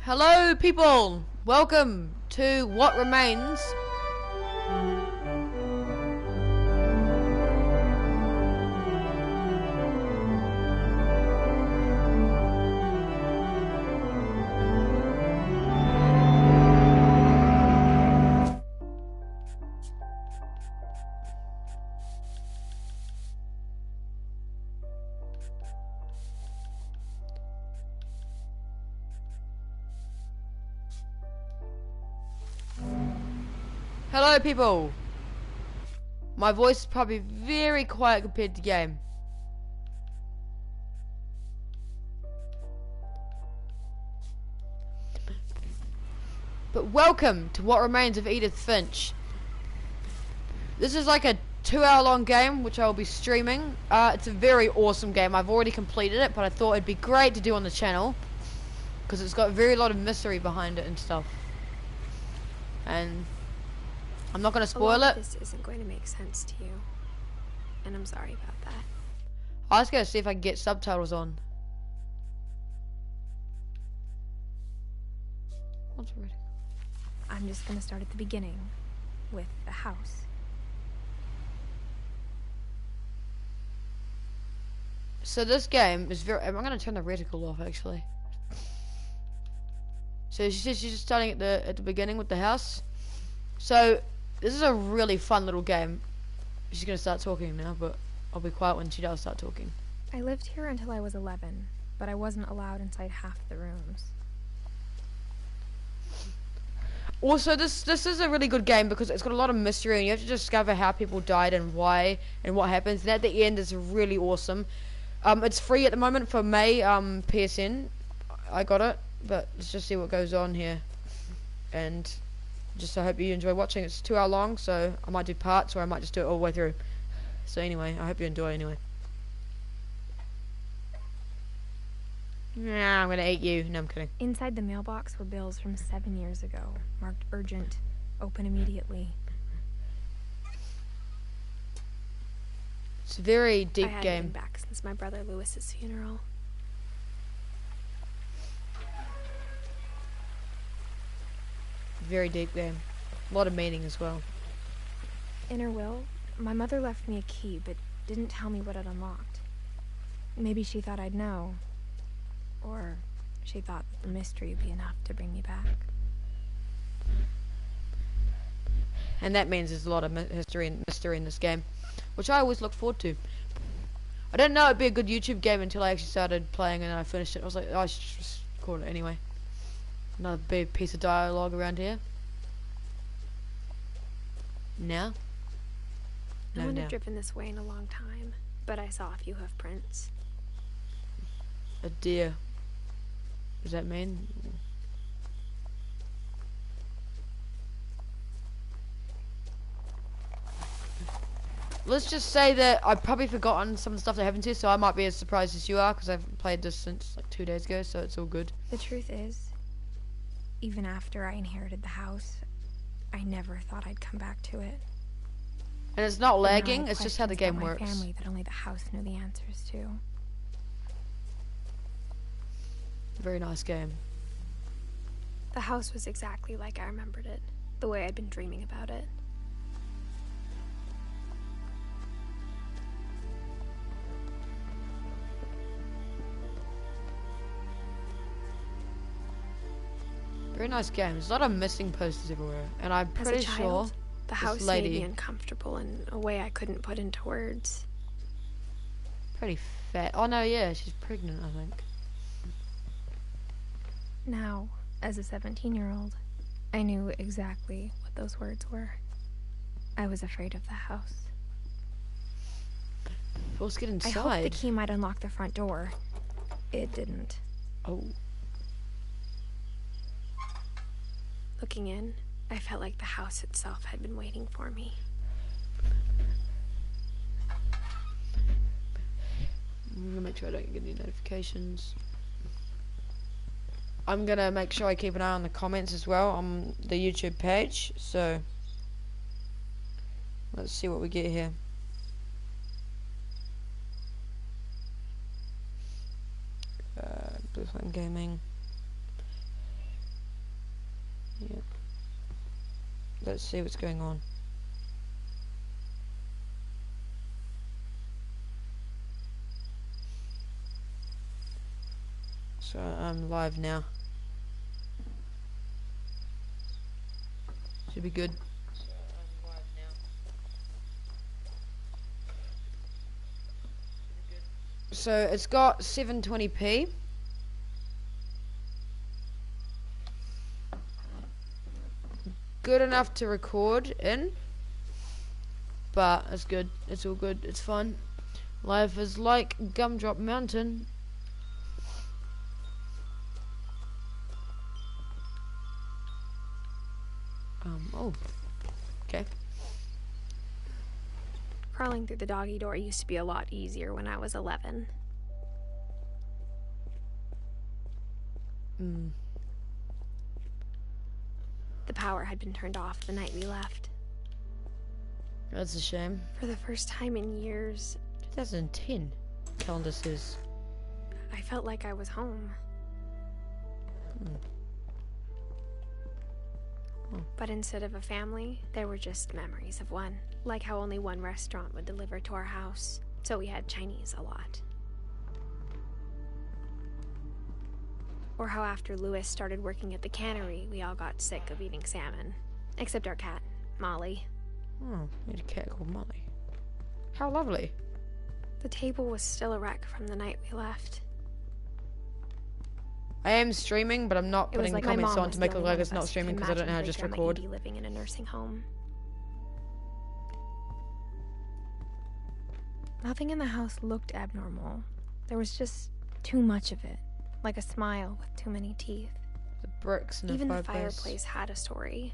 Hello people! Welcome to What Remains. Hello people! My voice is probably very quiet compared to game. But welcome to What Remains of Edith Finch. This is like a 2-hour long game which I will be streaming. It's a very awesome game. I've already completed it, but I thought it'd be great to do on the channel because it's got a very lot of mystery behind it and stuff. And I'm not going to spoil it. This isn't going to make sense to you, and I'm sorry about that. I was going to see if I can get subtitles on. What's ready? I'm just going to start at the beginning with the house. So this game is very... I'm going to turn the reticle off actually. So she says she's just starting at the beginning with the house. So this is a really fun little game. She's going to start talking now, but I'll be quiet when she does start talking. I lived here until I was 11, but I wasn't allowed inside half the rooms. Also, this is a really good game because it's got a lot of mystery and you have to discover how people died and why and what happens. And at the end, it's really awesome. It's free at the moment for May PSN. I got it, but let's just see what goes on here. And just I hope you enjoy watching. It's 2 hour long, so I might do parts or I might just do it all the way through. So anyway, I hope you enjoy anyway. Nah, I'm gonna eat you. No, I'm kidding. Inside the mailbox were bills from 7 years ago, marked urgent, open immediately. It's a very deep I hadn't game. been back since my brother Lewis's funeral. Very deep game. A lot of meaning as well. In her will, my mother left me a key, but didn't tell me what it unlocked. Maybe she thought I'd know. Or she thought that the mystery would be enough to bring me back. And that means there's a lot of mystery in this game, which I always look forward to. I didn't know it'd be a good YouTube game until I actually started playing and I finished it. I was like, oh, I should just record it anyway. Another big piece of dialogue around here. Now? No No, one now. had driven this way in a long time, but I saw a few hoof prints. A deer. Does that mean? Let's just say that I've probably forgotten some of the stuff that happened here, so I might be as surprised as you are, because I've played this since like 2 days ago, so it's all good. The truth is, even after I inherited the house, I never thought I'd come back to it. And it's not But now I lagging, have it's just how the questions game about my works. family that only the house knew the answers to. Very nice game. The house was exactly like I remembered it, the way I'd been dreaming about it. Very nice game. There's a lot of missing posters everywhere, and I'm As a pretty child, sure the this house lady- made me uncomfortable in a way I couldn't put into words. pretty fat. Oh no, yeah, she's pregnant, I think. Now, as a 17-year-old, I knew exactly what those words were. I was afraid of the house. Well, let's get I inside. hoped the key might unlock the front door. It didn't. Oh. Looking in, I felt like the house itself had been waiting for me. I'm gonna make sure I don't get any notifications. I'm gonna make sure I keep an eye on the comments as well on the YouTube page, so let's see what we get here. Blue Flame Gaming. Let's see what's going on. So I'm live now. Should be good. So it's got 720p. Good enough to record in. But it's good. It's all good. It's fun. Life is like Gumdrop Mountain. Oh. Okay. Crawling through the doggy door used to be a lot easier when I was 11. The power had been turned off the night we left. That's a shame. For the first time in years, 2010. Calendar says. I felt like I was home. But instead of a family, there were just memories of one. Like how only one restaurant would deliver to our house, so we had Chinese a lot. Or how after Lewis started working at the cannery, we all got sick of eating salmon. Except our cat, Molly. Oh, we had a cat called Molly. How lovely. The table was still a wreck from the night we left. I am streaming, but I'm not It was putting like comments my mom on was to the make it only look like one it's of not us streaming who because I don't know how to imagined just Great-Grandma record. Edie living in a nursing home. Nothing in the house looked abnormal. There was just too much of it, like a smile with too many teeth. The bricks in Even the the fireplace. fireplace had a story.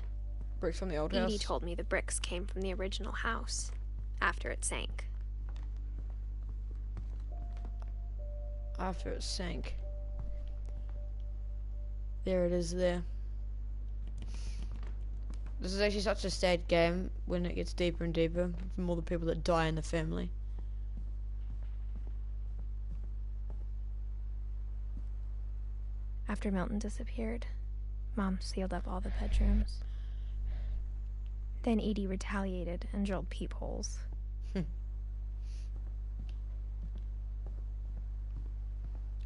Bricks from the old Edie house. told me the bricks came from the original house, after it sank. After it sank. There it is there. This is actually such a sad game when it gets deeper and deeper from all the people that die in the family. After Milton disappeared, Mom sealed up all the bedrooms. Then Edie retaliated and drilled peepholes. I'm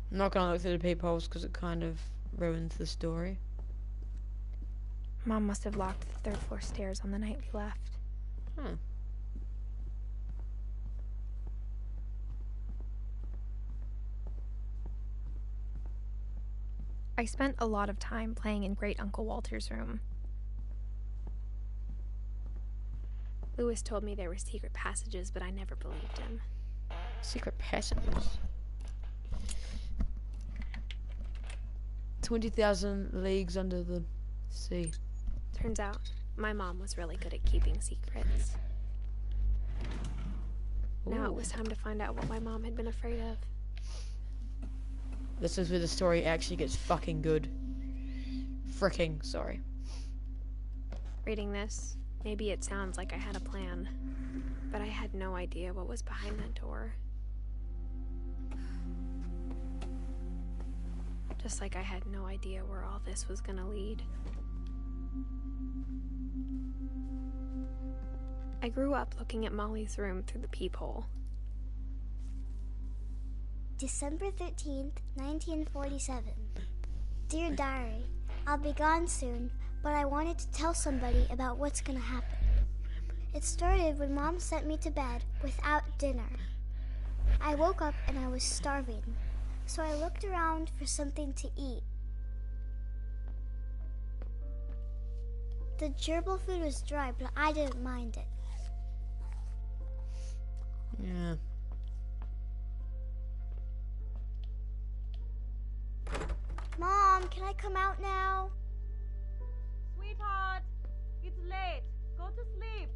not gonna look through the peepholes because it kind of ruins the story. Mom must have locked the third floor stairs on the night we left. Huh. I spent a lot of time playing in Great Uncle Walter's room. Lewis told me there were secret passages, but I never believed him. Secret passages. 20,000 leagues under the sea. Turns out, my mom was really good at keeping secrets. Now it was time to find out what my mom had been afraid of. This is where the story actually gets fucking good. Fricking, sorry. Reading this, maybe it sounds like I had a plan, but I had no idea what was behind that door. Just like I had no idea where all this was gonna lead. I grew up looking at Molly's room through the peephole. December 13th, 1947. Dear Diary, I'll be gone soon, but I wanted to tell somebody about what's gonna happen. It started when Mom sent me to bed without dinner. I woke up and I was starving, so I looked around for something to eat. The gerbil food was dry, but I didn't mind it. Yeah. Mom, can I come out now? Sweetheart, it's late. Go to sleep.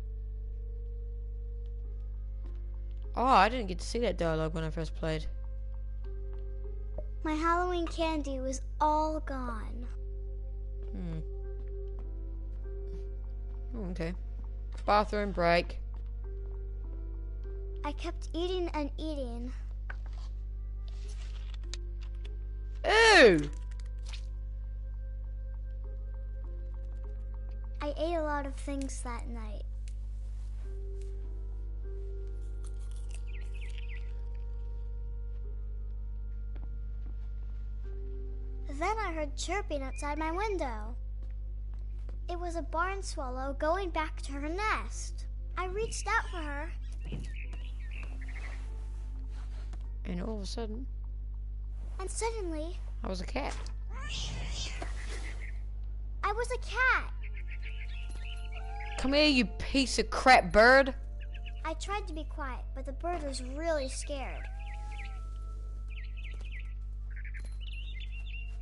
Oh, I didn't get to see that dialogue when I first played. My Halloween candy was all gone. Okay. Bathroom break. I kept eating and eating. Ew! I ate a lot of things that night. Then I heard chirping outside my window. It was a barn swallow going back to her nest. I reached out for her. And all of a sudden, And suddenly, I was a cat. I was a cat. Come here, you piece of crap bird. I tried to be quiet, but the bird was really scared.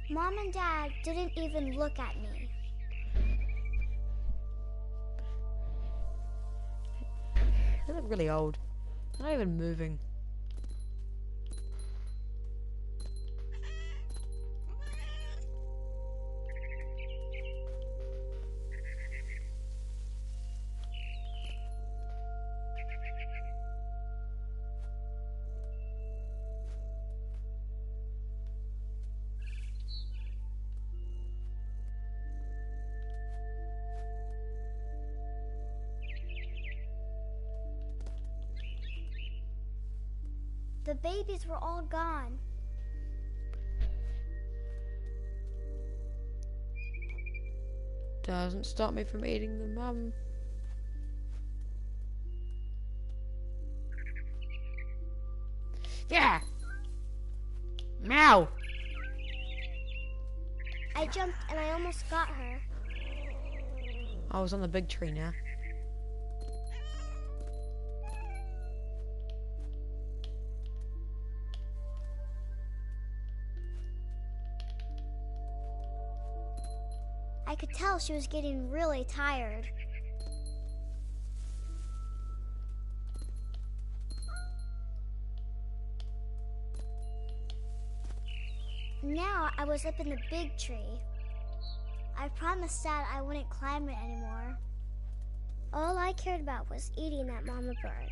Mom and Dad didn't even look at me. They look really old. They're not even moving. The babies were all gone. Doesn't stop me from eating the mum. Yeah! Meow! I jumped and I almost got her. I was on the big tree now. I could tell she was getting really tired. Now I was up in the big tree. I promised Dad I wouldn't climb it anymore. All I cared about was eating that mama bird.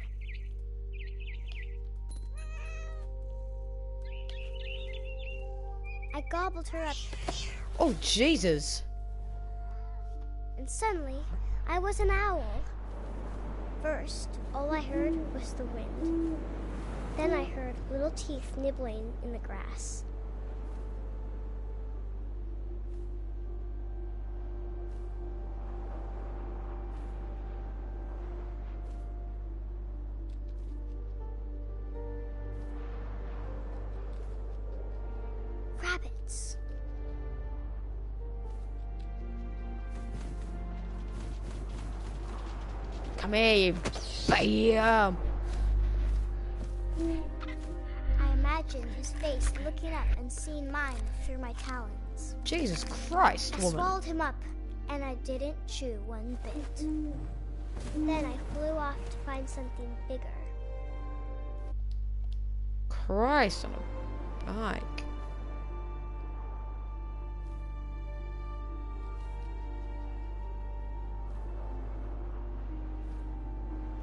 I gobbled her up, Oh, Jesus! and suddenly I was an owl. First, all I heard was the wind. Then I heard little teeth nibbling in the grass. Rabbits. Come here, you bam! I imagined his face looking up and seeing mine through my talons. Jesus Christ, I woman. swallowed him up, and I didn't chew one bit. Then I flew off to find something bigger. Christ on a bike.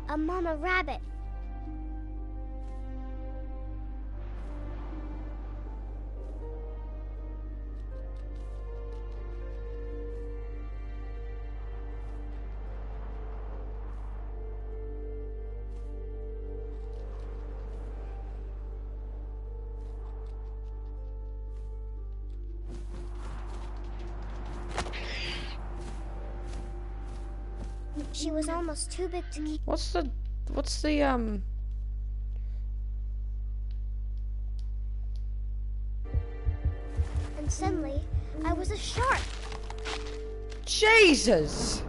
A mama rabbit. She was almost too big to keep. What's the And suddenly, I was a shark. Jesus!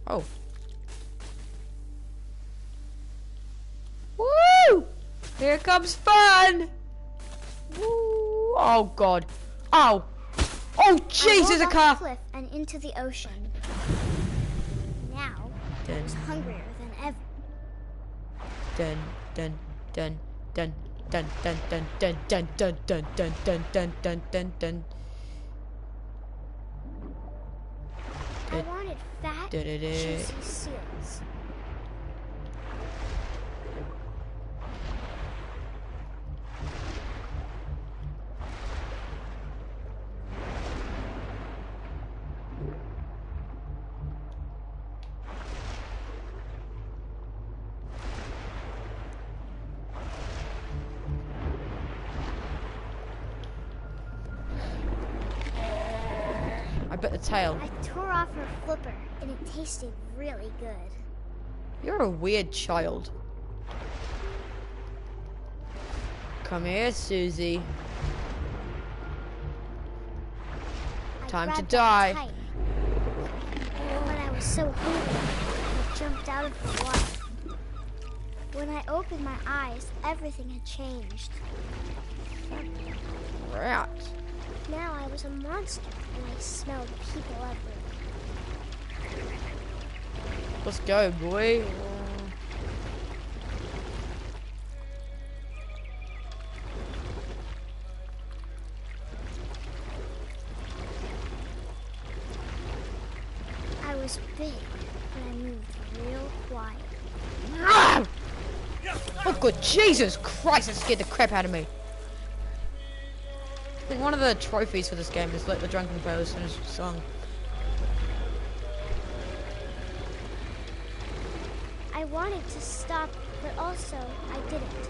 Oh. Woo! Here comes fun! Woo! Oh God. Oh! Oh jeez, there's a I rolled off car! the cliff and into the ocean. Now, I was hungrier than ever. Dun dun dun dun dun dun dun dun dun dun dun dun dun dun dun dun dun. I wanted fat, juicy seals. bit the tail. I tore off her flipper, and it tasted really good. You're a weird child. Come here, Susie. I Time to grabbed die. on tight. When I was so hungry, I jumped out of the water. When I opened my eyes, everything had changed. Right. Now I was a monster, and I smelled people everywhere. Let's go, boy. I was big, but I moved real quiet. Oh, good Jesus Christ, that scared the crap out of me. I think one of the trophies for this game is let the drunken players finish the song. I wanted to stop, but also I didn't.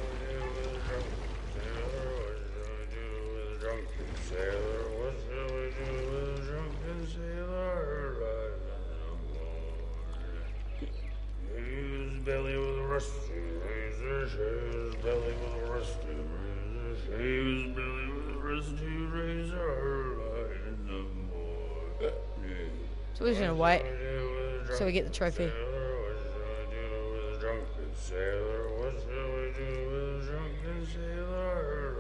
Belly with a rusty razor, his belly with a rusty razor, his belly with a rusty razor, in the morning. So we're just gonna wait so we get the trophy. What shall we do with a drunken sailor? What shall we do with a drunken sailor?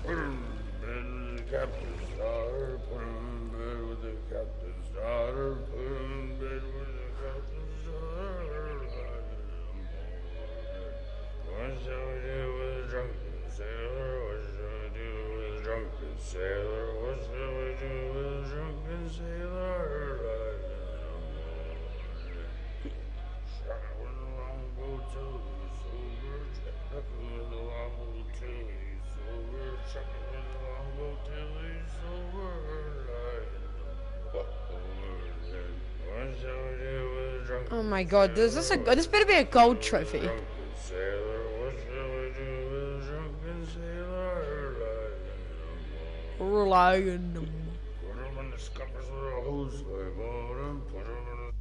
Put him in bed with the captain's daughter. Put him in bed with the captain's daughter. Put him in bed with the captain's daughter. What shall we do with a drunken sailor? What shall we do with a drunken sailor? What shall we do with a drunken sailor? Shot with a longboat till he's sober. Shot with a longboat till he's sober. Shot with a longboat till he's sober. What shall we do with a drunken Oh my god, this better be a gold trophy. drunken sailor? What shall we do with a drunken sailor? Relying. Put him in the scuppers with a hose pipe on him. Put him in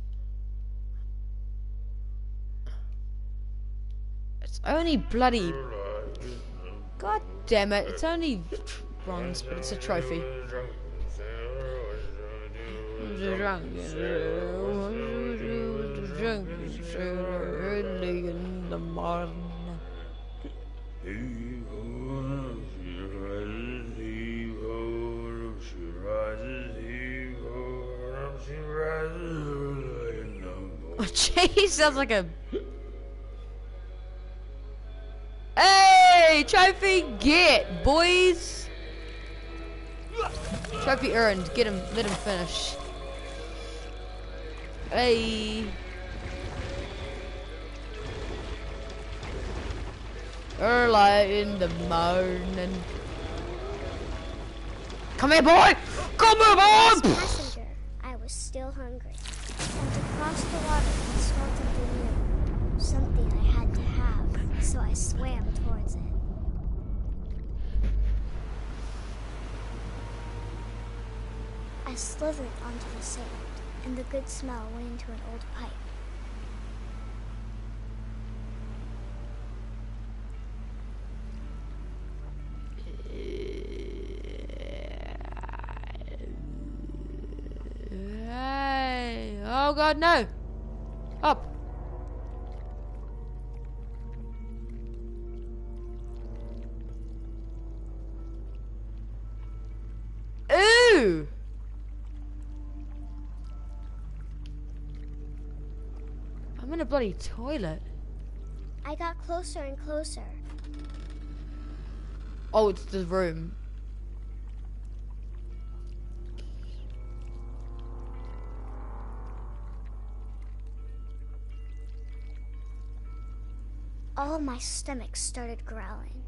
It's only bloody. the God damn it! It's only bronze, but it's a trophy. drunken sailor. What shall we do with a Drunk, drunken sailor? early in the morning. Heave-ho, she rises, heave-ho, she rises, heave-ho, she rises early in the morning. Oh, jeez, sounds like a. Hey, trophy get, boys. Trophy earned. Get him. Let him finish. Hey. Early in the morning. Come here, boy! Come here, As boy! passenger, I was still hungry. And to cross the water, I smelled something new. Something I had to have, so I swam towards it. I slithered onto the sand, and the good smell went into an old pipe. Hey. Oh god, no! Up! Ooh! I'm in a bloody toilet. I got closer and closer. Oh, it's the room. All my stomach started growling.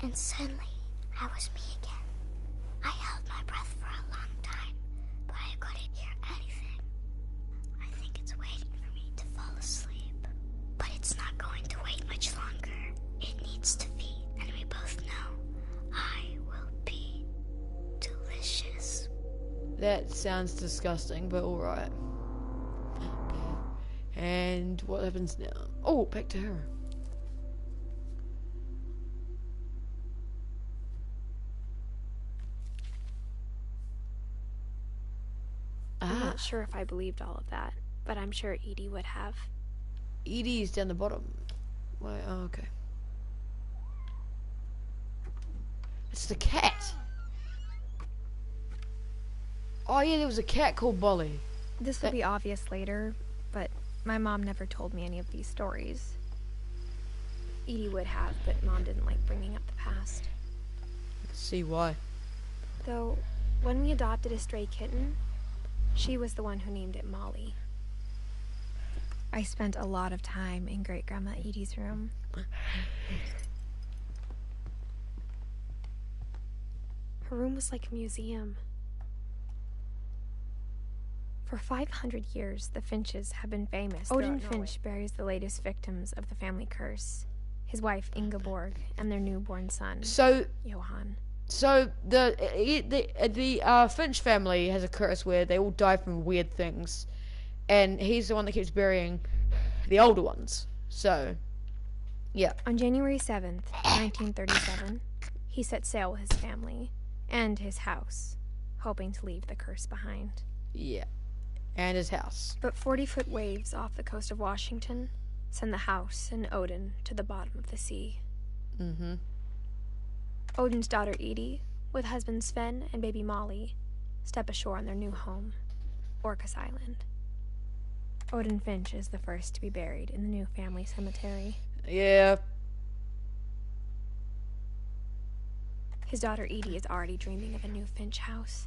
And suddenly, I was me again. I held my breath for a long time, but I couldn't hear anything. I think it's waiting for me to fall asleep. But it's not going to wait much longer. It needs to feed, and we That sounds disgusting, but alright. And what happens now? Oh, back to her. I'm not sure if I believed all of that, but I'm sure Edie would have. Edie's down the bottom. Wait, oh, okay. It's the cat. Oh yeah, there was a cat called Bolly. This will be obvious later, but my mom never told me any of these stories. Edie would have, but Mom didn't like bringing up the past. Let's see why. Though, when we adopted a stray kitten, she was the one who named it Molly. I spent a lot of time in Great-Grandma Edie's room. Her room was like a museum. For 500 years, the Finches have been famous. Odin Finch buries the latest victims of the family curse. His wife, Ingeborg, and their newborn son, Johann. So the Finch family has a curse where they all die from weird things, and he's the one that keeps burying the older ones. So, yeah. On January 7th, 1937, he set sail with his family and his house, hoping to leave the curse behind. Yeah, and his house. But 40-foot waves off the coast of Washington send the house and Odin to the bottom of the sea. Mm-hmm. Odin's daughter Edie, with husband Sven and baby Molly, step ashore on their new home, Orcas Island. Odin Finch is the first to be buried in the new family cemetery. Yeah. His daughter Edie is already dreaming of a new Finch house.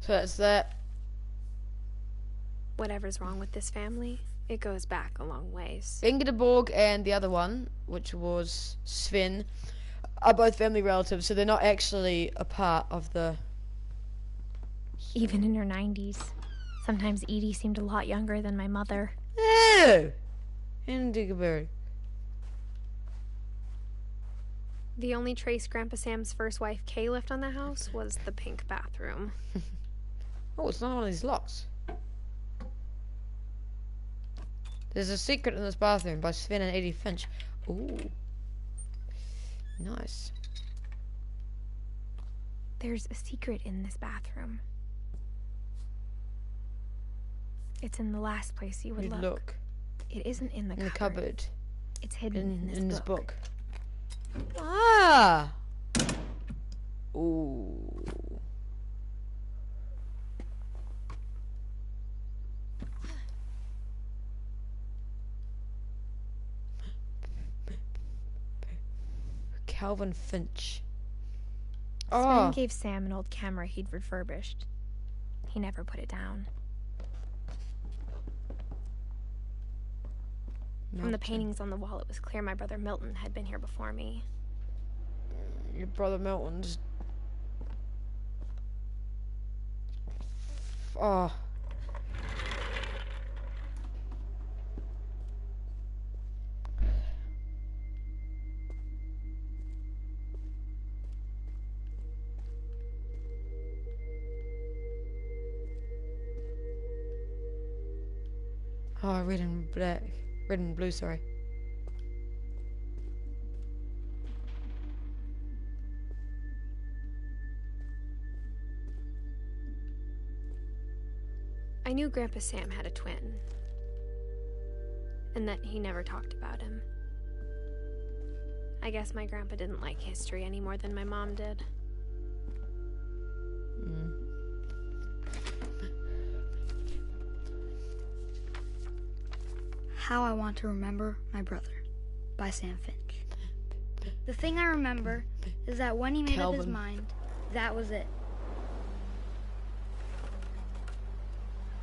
So that's that. Whatever's wrong with this family, it goes back a long ways. Ingeborg and the other one, which was Sven, are both family relatives, so they're not actually a part of the... Even in her 90s. Sometimes Edie seemed a lot younger than my mother. Oh! Ingeborg. The only trace Grandpa Sam's first wife, Kay, left on the house was the pink bathroom. Oh, it's not one of these locks. There's a secret in this bathroom by Sven and Edith Finch. Ooh. Nice. There's a secret in this bathroom. It's in the last place you would look. It isn't in the cupboard. In the cupboard. It's hidden in this book. Ah! Ooh. Calvin Finch. Sven gave Sam an old camera he'd refurbished. He never put it down. From the paintings on the wall, it was clear my brother Milton had been here before me. Your brother Milton's... Oh. Oh, red and black. Red and blue, sorry. I knew Grandpa Sam had a twin, and that he never talked about him. I guess my grandpa didn't like history any more than my mom did. How I Want to Remember My Brother by Sam Finch. The thing I remember is that when he made up his mind, that was it.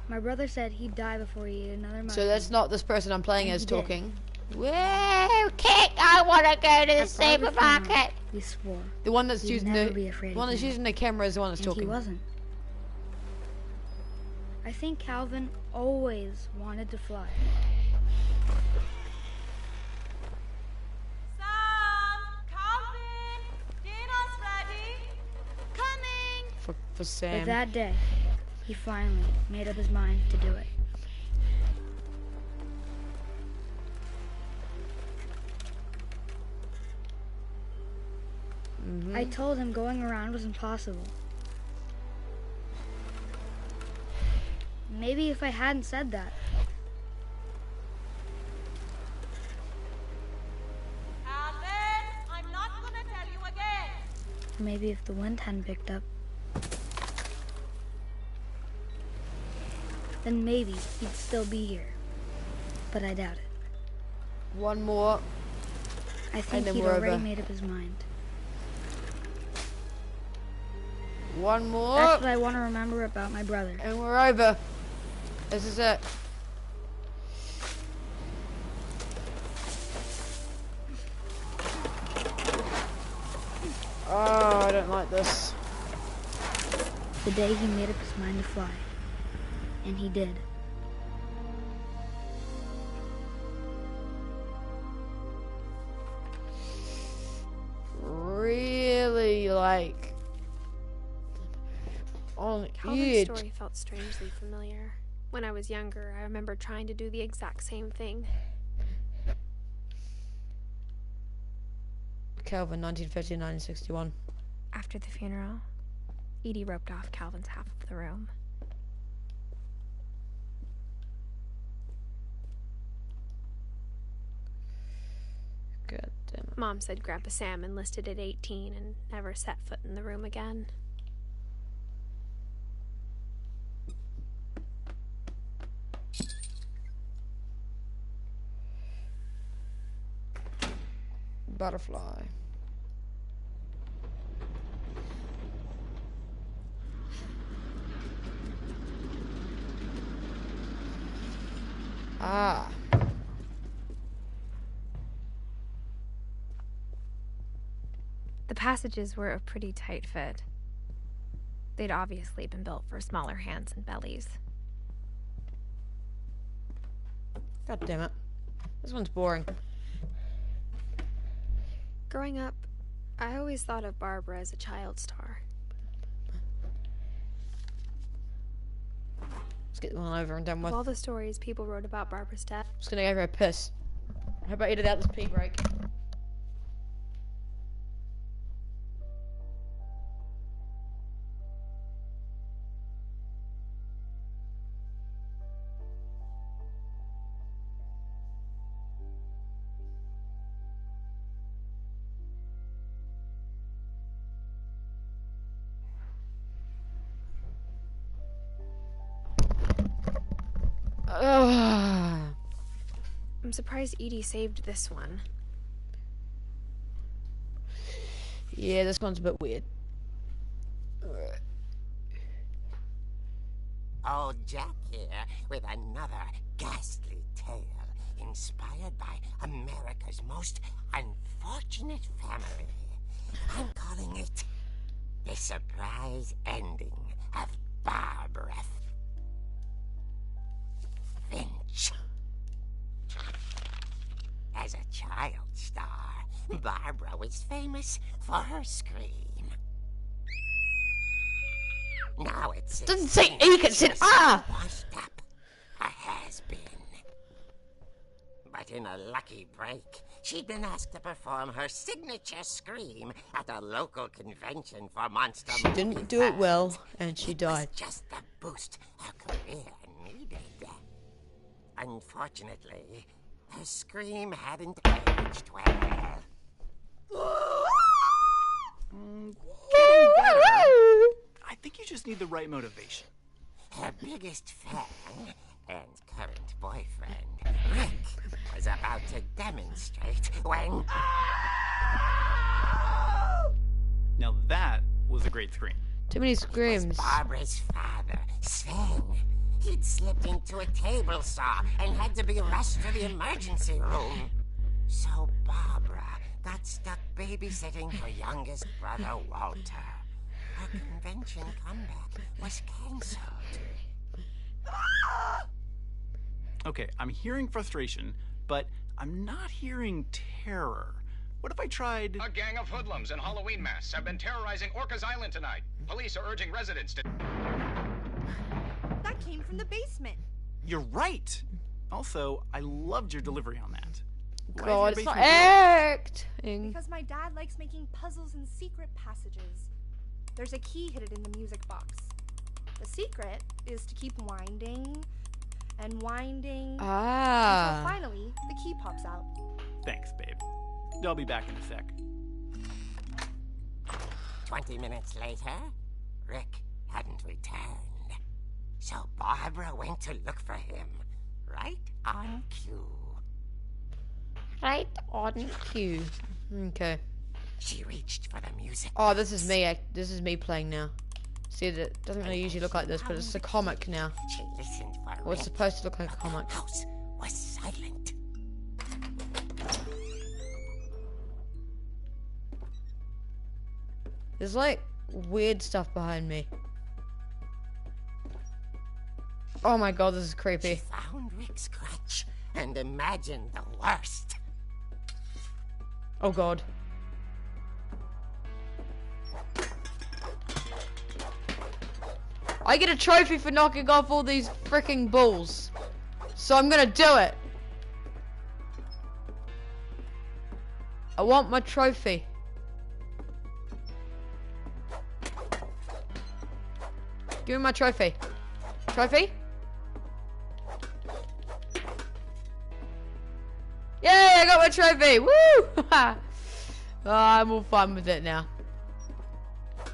My brother said he'd die before he ate another mushroom. So that's not this person I'm playing as talking. Whoa, kick! I want to go to the supermarket. He swore. The one that's he'd using never the be afraid one that's again. using the camera is the one that's And talking. he wasn't. I think Calvin always wanted to fly. Sam! Calvin! Dinner's ready! Coming! For Sam. But that day, he finally made up his mind to do it. I told him going around was impossible. Maybe if I hadn't said that. Calvin! I'm not gonna tell you again! Maybe if the wind hadn't picked up. Then maybe he'd still be here. But I doubt it. One more. I think then he'd we're already over. made up his mind. One more. That's what I want to remember about my brother. And we're over. This is it. Oh, I don't like this. The day he made up his mind to fly. And he did. Really, like, on the Calvin's edge. story felt strangely familiar. When I was younger, I remember trying to do the exact same thing. Calvin, 1950, 1961. After the funeral, Edie roped off Calvin's half of the room. God damn it. Mom said Grandpa Sam enlisted at 18 and never set foot in the room again. Butterfly. Ah. The passages were a pretty tight fit. They'd obviously been built for smaller hands and bellies. God damn it. This one's boring. Growing up, I always thought of Barbara as a child star. Let's get one over and done with. Of all the stories people wrote about Barbara's death, Just gonna go for a piss. How about you do that this pee break? Ugh. I'm surprised Edie saved this one. Yeah, this one's a bit weird. Old Jack here with another ghastly tale inspired by America's most unfortunate family. I'm calling it The Surprise Ending of Barbara Finch. As a child star, Barbara was famous for her scream. Now it's Doesn't say E, it said ah! washed up, a has-been. But in a lucky break, she'd been asked to perform her signature scream at a local convention for monster She movie didn't do it fans. well, and she It died. was just the boost her career needed. Unfortunately, her scream hadn't aged well. Getting better. I think you just need the right motivation. Her biggest fan and current boyfriend, Rick, was about to demonstrate when... Now that was a great scream. Too many was screams. Barbara's father, Sven. He'd slipped into a table saw and had to be rushed to the emergency room. So Barbara got stuck babysitting her youngest brother, Walter. Her convention comeback was cancelled. Okay, I'm hearing frustration, but I'm not hearing terror. What if I tried... A gang of hoodlums in Halloween masks have been terrorizing Orcas Island tonight. Police are urging residents to... That came from the basement. You're right! Also, I loved your delivery on that. Why is your God, it's not basement acting. Because my dad likes making puzzles and secret passages. There's a key hidden in the music box. The secret is to keep winding and winding until finally the key pops out. Thanks, babe. I'll be back in a sec. 20 minutes later, Rick hadn't returned. So Barbara went to look for him, right on cue. Right on cue. Okay. She reached for the music. Oh, this is me. This is me playing now. See, it doesn't really usually look like this, but it's a comic now. She listened for Well, it's supposed to look like a comic. The house was silent. There's like weird stuff behind me. Oh my god, this is creepy. She found Rick's crutch and imagined the worst. Oh god. I get a trophy for knocking off all these freaking balls. So I'm gonna do it. I want my trophy. Give me my trophy. Trophy? Yay, I got my trophy! Woo! Oh, I'm all fun with it now.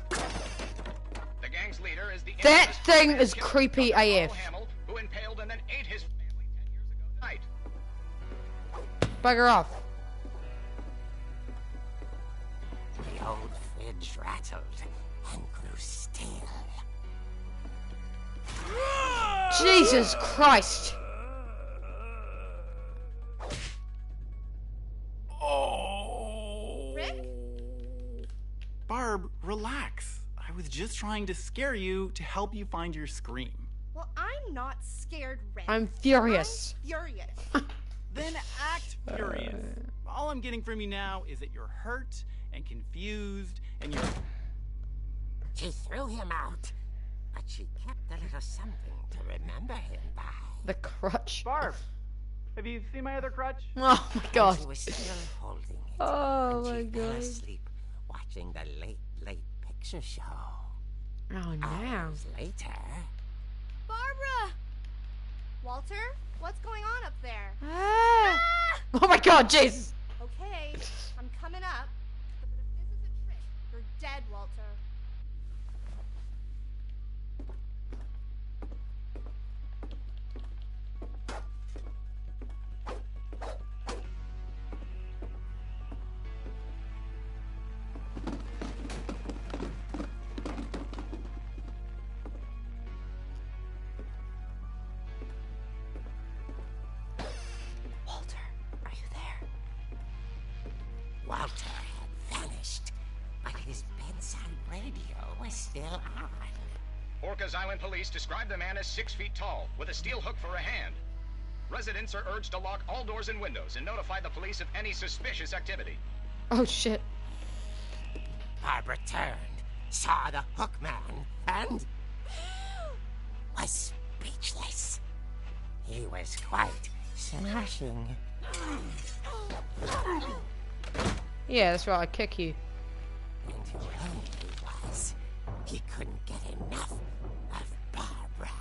The gang's leader is the That thing is creepy AF. who impaled and then ate his family 10 years ago tonight. Bugger off. The old fridge rattled and grew still. Jesus Christ. Oh. Rick? Barb, relax. I was just trying to scare you to help you find your scream. Well, I'm not scared, Rick. I'm furious. I'm furious. Then act furious. All I'm getting from you now is that you're hurt and confused and you're... She threw him out, but she kept a little something to remember him by. The crutch. Barb, have you seen my other crutch? Oh my god. She was still holding it. Oh and my she fell god. asleep watching the late picture show. Oh no. Hours later, Barbara! Walter, what's going on up there? Ah. Oh my god, Jesus. Okay, I'm coming up. But if this is a trick, you're dead, Walter. Walter had vanished, but his bedside radio was still on. Orcas Island police describe the man as 6 feet tall, with a steel hook for a hand. Residents are urged to lock all doors and windows and notify the police of any suspicious activity. Oh shit. Barbara turned, saw the hook man, and was speechless. He was quite smashing. Yeah, that's right, I kick you. And whoever he was, he couldn't get enough of Barbara.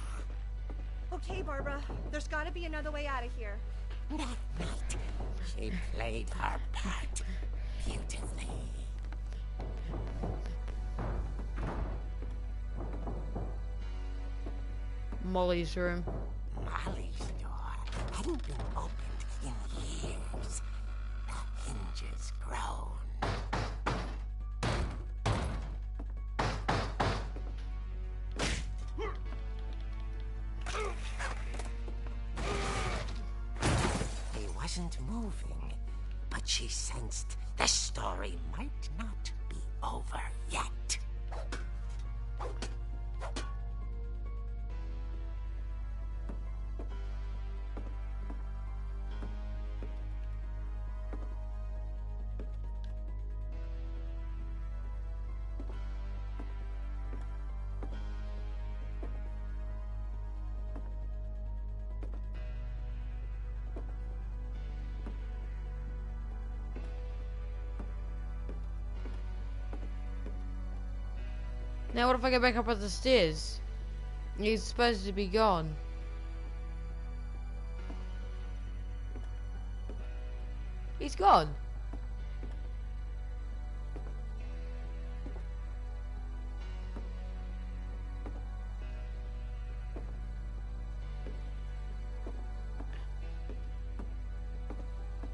Okay, Barbara, there's gotta be another way out of here. That night, she played her part beautifully. Molly's room. Molly's door hadn't been opened in years. The hinges groaned. He wasn't moving, but she sensed the story might not be over yet. Now what if I go back up the stairs? He's supposed to be gone. He's gone.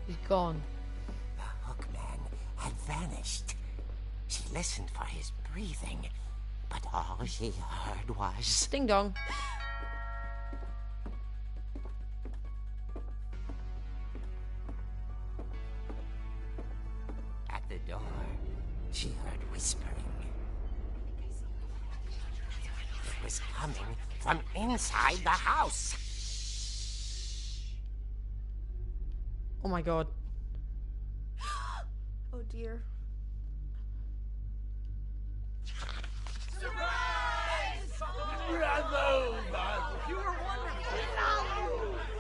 He's gone. The hookman had vanished. She listened for his breathing, but all she heard was... Ding dong. At the door, she heard whispering. It was coming from inside the house. Oh my god. Oh dear.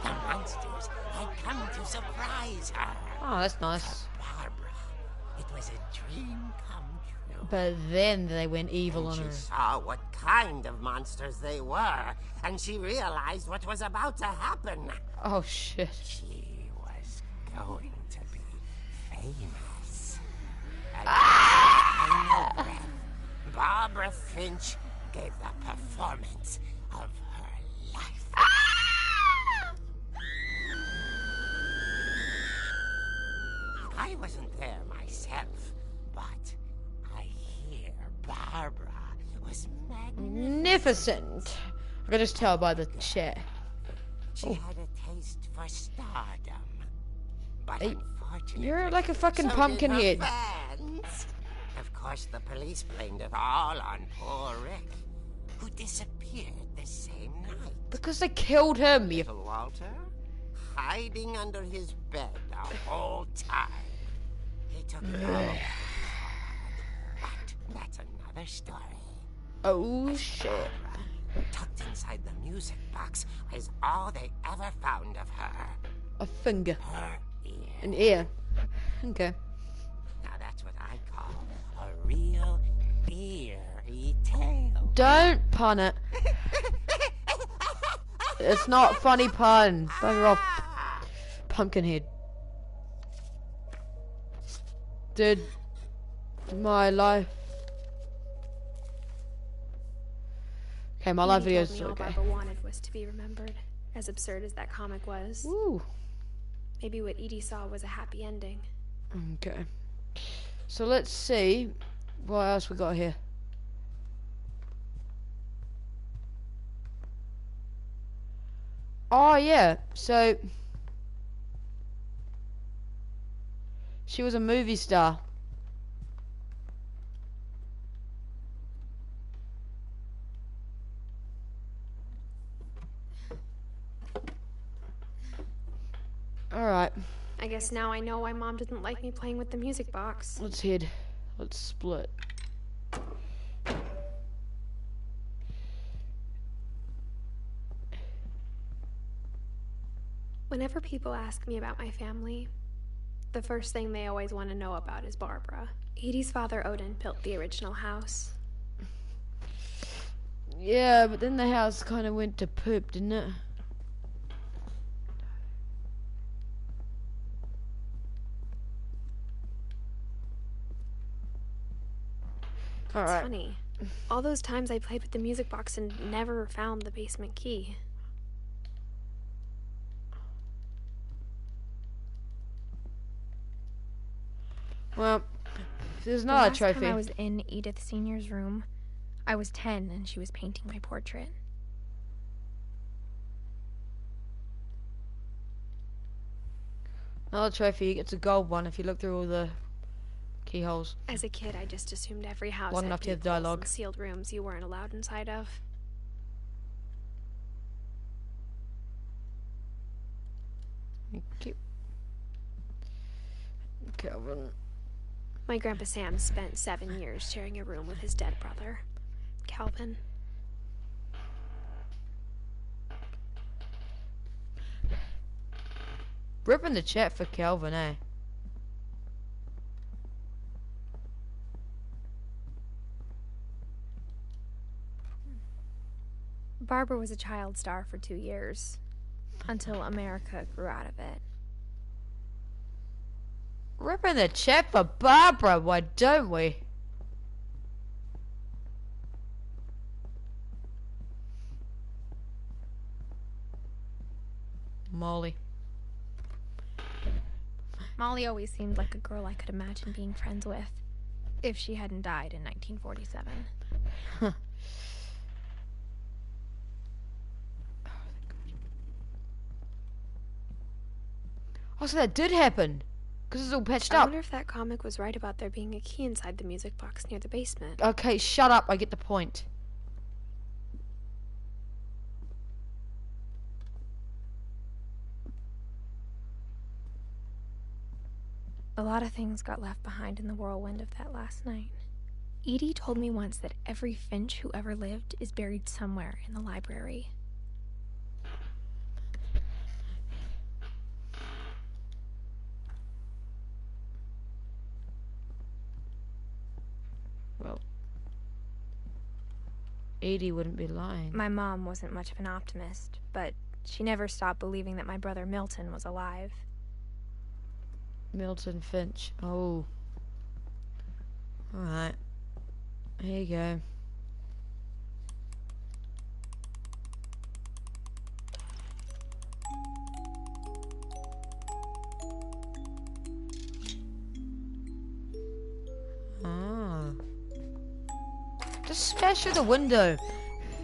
The monsters had come to surprise her. Oh, that's nice. Barbara, it was a dream come true. But then they went evil on She her. saw what kind of monsters they were, and she realized what was about to happen. Oh shit. She was going to be famous. And final breath, Barbara Finch gave the performance of her life. I wasn't there myself, but I hear Barbara was Magnificent. I can just tell by the chat. She had a taste for stardom, but Hey, unfortunately, you're like a fucking so pumpkin did her head. fans. Of course, the police blamed it all on poor Rick, who disappeared the same night. Because they killed him, you Little Walter, hiding under his bed the whole time. He took it all. But that's another story. Oh shit. Tucked inside the music box is all they ever found of her. A finger. Her ear. An ear. Okay. Now that's what I call a real eerie tale. Don't pun it. It's not funny pun. Bugger off. Pumpkinhead. Did my life. Okay, my live Edie videos told me are all okay. Barbara wanted was to be remembered, as absurd as that comic was. Ooh. Maybe what Edie saw was a happy ending. Okay. So let's see what else we got here. Oh yeah, so she was a movie star. Alright, I guess now I know why Mom didn't like me playing with the music box. let's head. Let's split. Whenever people ask me about my family, the first thing they always want to know about is Barbara. Edie's father, Odin, built the original house. Yeah, but then the house kind of went to poop, didn't it? It's Alright. funny. All those times I played with the music box and never found the basement key. Well, there's The not a last time trophy. I was in Edith Senior's room, I was 10 and she was painting my portrait. Another trophy. It's a gold one if you look through all the keyholes. As a kid, I just assumed every house Long had enough to have peepholes dialogue. and sealed rooms you weren't allowed inside of. Thank you. Calvin. My grandpa Sam spent 7 years sharing a room with his dead brother, Calvin. Ripping the chat for Calvin, eh? Barbara was a child star for 2 years, until America grew out of it. Ripping the chat for Barbara, why don't we? Molly. Molly always seemed like a girl I could imagine being friends with, if she hadn't died in 1947. Oh, so that did happen. Because it's all patched I up. wonder if that comic was right about there being a key inside the music box near the basement. Okay, shut up. I get the point. A lot of things got left behind in the whirlwind of that last night. Edie told me once that every Finch who ever lived is buried somewhere in the library. Well, Edie wouldn't be lying. My mom wasn't much of an optimist, but she never stopped believing that my brother Milton was alive. Milton Finch. Oh. Alright. Here you go. Ah. Just smash through the window.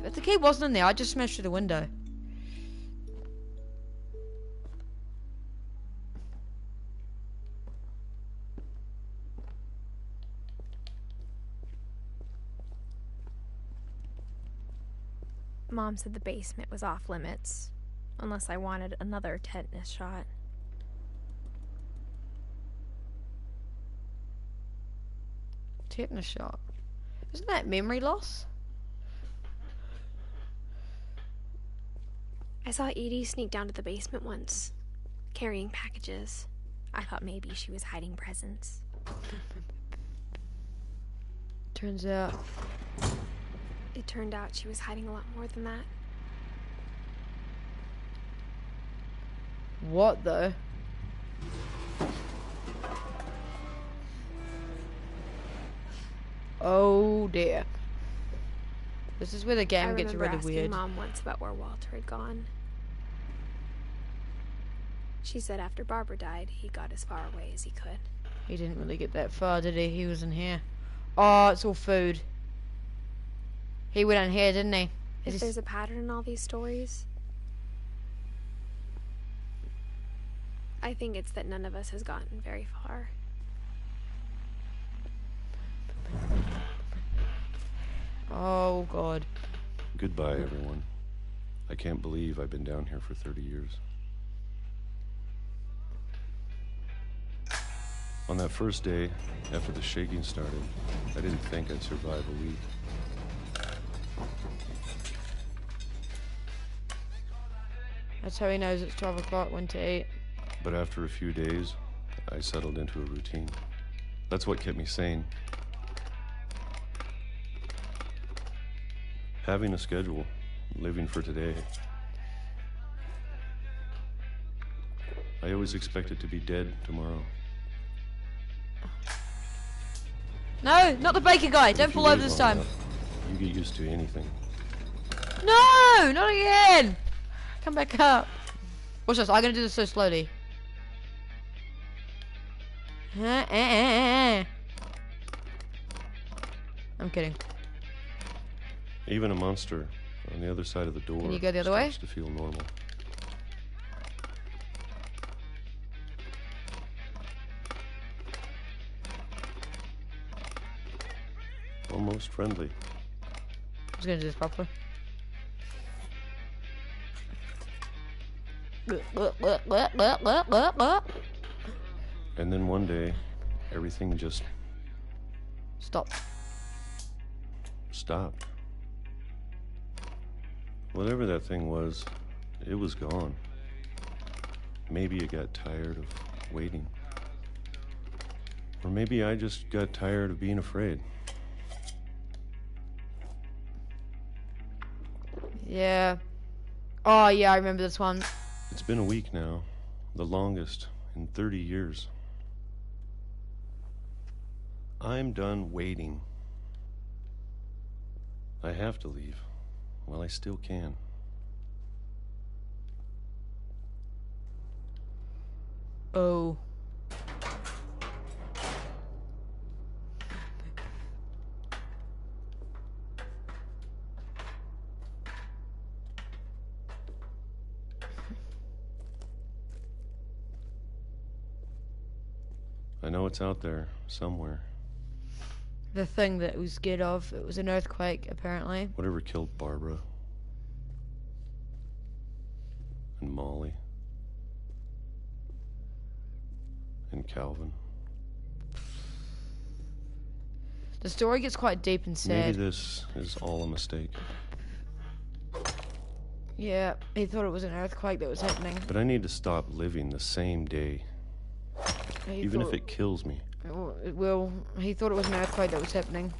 If the key wasn't in there, I'd just smash through the window. Mom said the basement was off limits, unless I wanted another tetanus shot. Tetanus shot. Isn't that memory loss? I saw Edie sneak down to the basement once, carrying packages. I thought maybe she was hiding presents. Turns out... It turned out she was hiding a lot more than that. What, though? Oh, dear. This is where the game gets really asking weird. Mom once about where Walter had gone. She said after Barbara died, he got as far away as he could. He didn't really get that far, did he? He was in here. Oh, it's all food. He went in here, didn't he? If there's a pattern in all these stories, I think it's that none of us has gotten very far. Oh, God. Goodbye, everyone. I can't believe I've been down here for 30 years. On that first day, after the shaking started, I didn't think I'd survive a week. That's how he knows it's 12 o'clock when to eat. But after a few days, I settled into a routine. That's what kept me sane. Having a schedule, living for today. I always expected to be dead tomorrow. No, not the baker guy. Don't fall over this time. You get used to anything. No, not again. Come back up. Watch this. I'm gonna do this so slowly. I'm kidding. Even a monster on the other side of the door. Can you go the other way? Starts to feel normal. Almost friendly. I was gonna do this properly. And then one day, everything just stopped. Whatever that thing was, it was gone. Maybe it got tired of waiting. Or maybe I just got tired of being afraid. Yeah. Oh, yeah, I remember this one. It's been a week now. The longest in 30 years. I'm done waiting. I have to leave. Well, I still can. Oh. I know it's out there, somewhere. The thing that we was scared of, it was an earthquake, apparently. Whatever killed Barbara. And Molly. And Calvin. The story gets quite deep and sad. Maybe this is all a mistake. Yeah, he thought it was an earthquake that was happening. But I need to stop living the same day. Even if it kills me. Well, he thought it was an earthquake that was happening.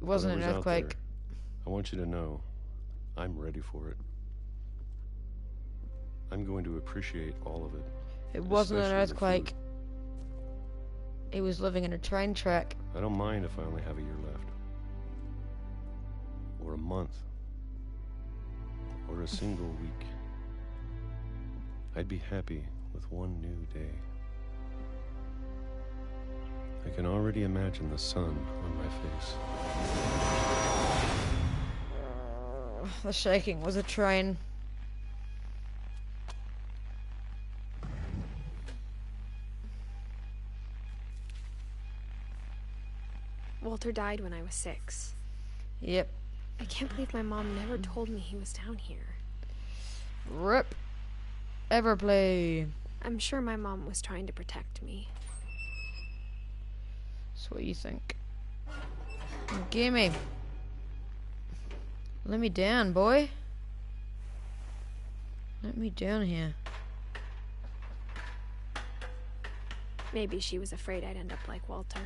It wasn't an Whatever's out earthquake. there, I want you to know I'm ready for it. I'm going to appreciate all of it. It wasn't an especially the earthquake. food. He was living in a train track. I don't mind if I only have a year left. Or a month. Or a single week. I'd be happy with one new day. I can already imagine the sun on my face. The shaking was a train. Walter died when I was 6. Yep. I can't believe my mom never told me he was down here. RIP. Everplay. I'm sure my mom was trying to protect me. That's what you think. Gimme. Let me down, boy. Let me down here. Maybe she was afraid I'd end up like Walter.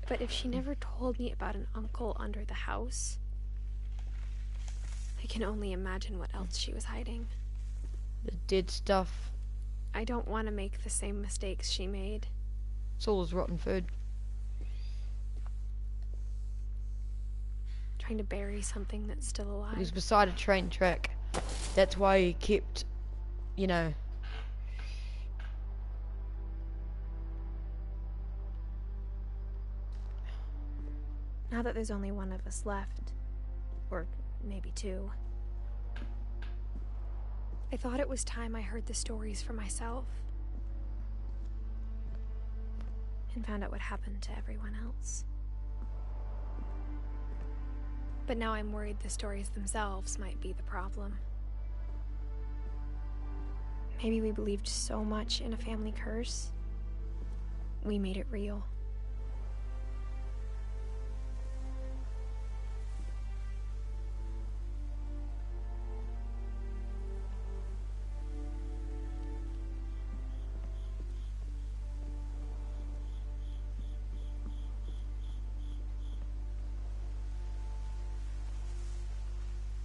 But if she never told me about an uncle under the house, I can only imagine what else she was hiding. The dead stuff. I don't want to make the same mistakes she made. It's all his rotten food. Trying to bury something that's still alive. He was beside a train track. That's why he kept, you know... Now that there's only one of us left, or maybe 2, I thought it was time I heard the stories for myself and found out what happened to everyone else. But now I'm worried the stories themselves might be the problem. Maybe we believed so much in a family curse, we made it real.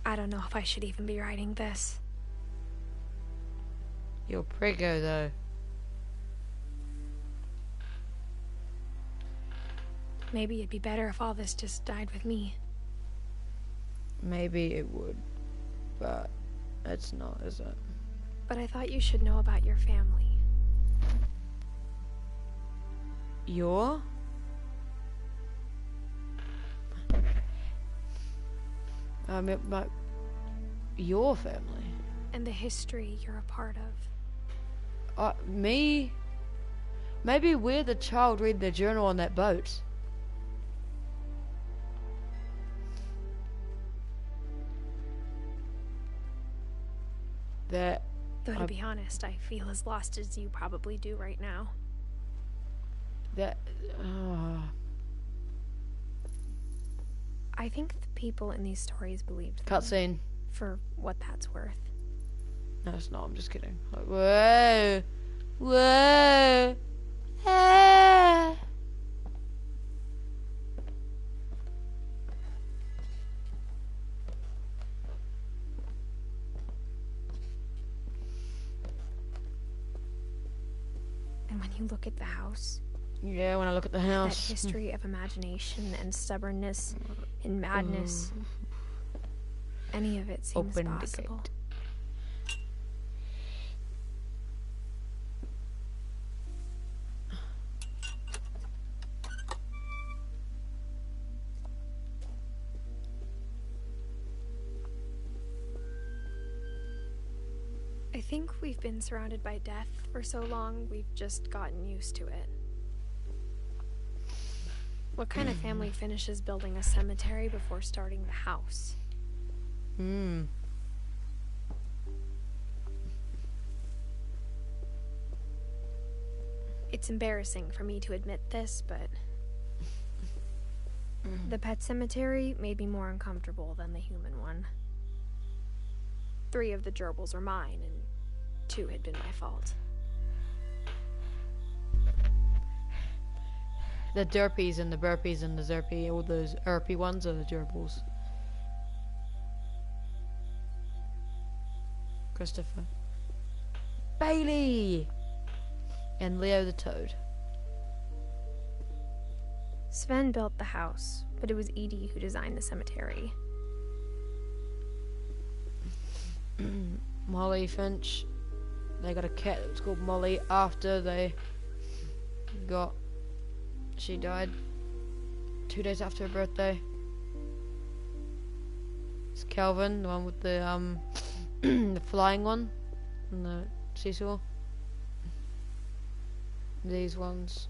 I don't know if I should even be writing this. You're priggo, though. Maybe it'd be better if all this just died with me. Maybe it would. But it's not, is it? But I thought you should know about your family. Your? Your family? And the history you're a part of. Me? Maybe we're the child reading the journal on that boat. Though to be honest, I feel as lost as you probably do right now. I think the people in these stories believed them. Cutscene. For what that's worth. No, it's not. I'm just kidding. Like, whoa. Whoa. Ah. And when you look at the house... Yeah, when I look at the house. That history of imagination and stubbornness and madness. Any of it seems possible. I think we've been surrounded by death for so long, we've just gotten used to it. What kind of family finishes building a cemetery before starting the house? It's embarrassing for me to admit this, but the pet cemetery made me more uncomfortable than the human one. 3 of the gerbils were mine, and 2 had been my fault. The derpies and the burpies and the zerpy, all those erpy ones are the gerbils. Christopher. Bailey! And Leo the toad. Sven built the house, but it was Edie who designed the cemetery. Molly Finch. They got a cat that was called Molly after she died 2 days after her birthday. It's Calvin, the one with the the flying one and the seesaw. These ones.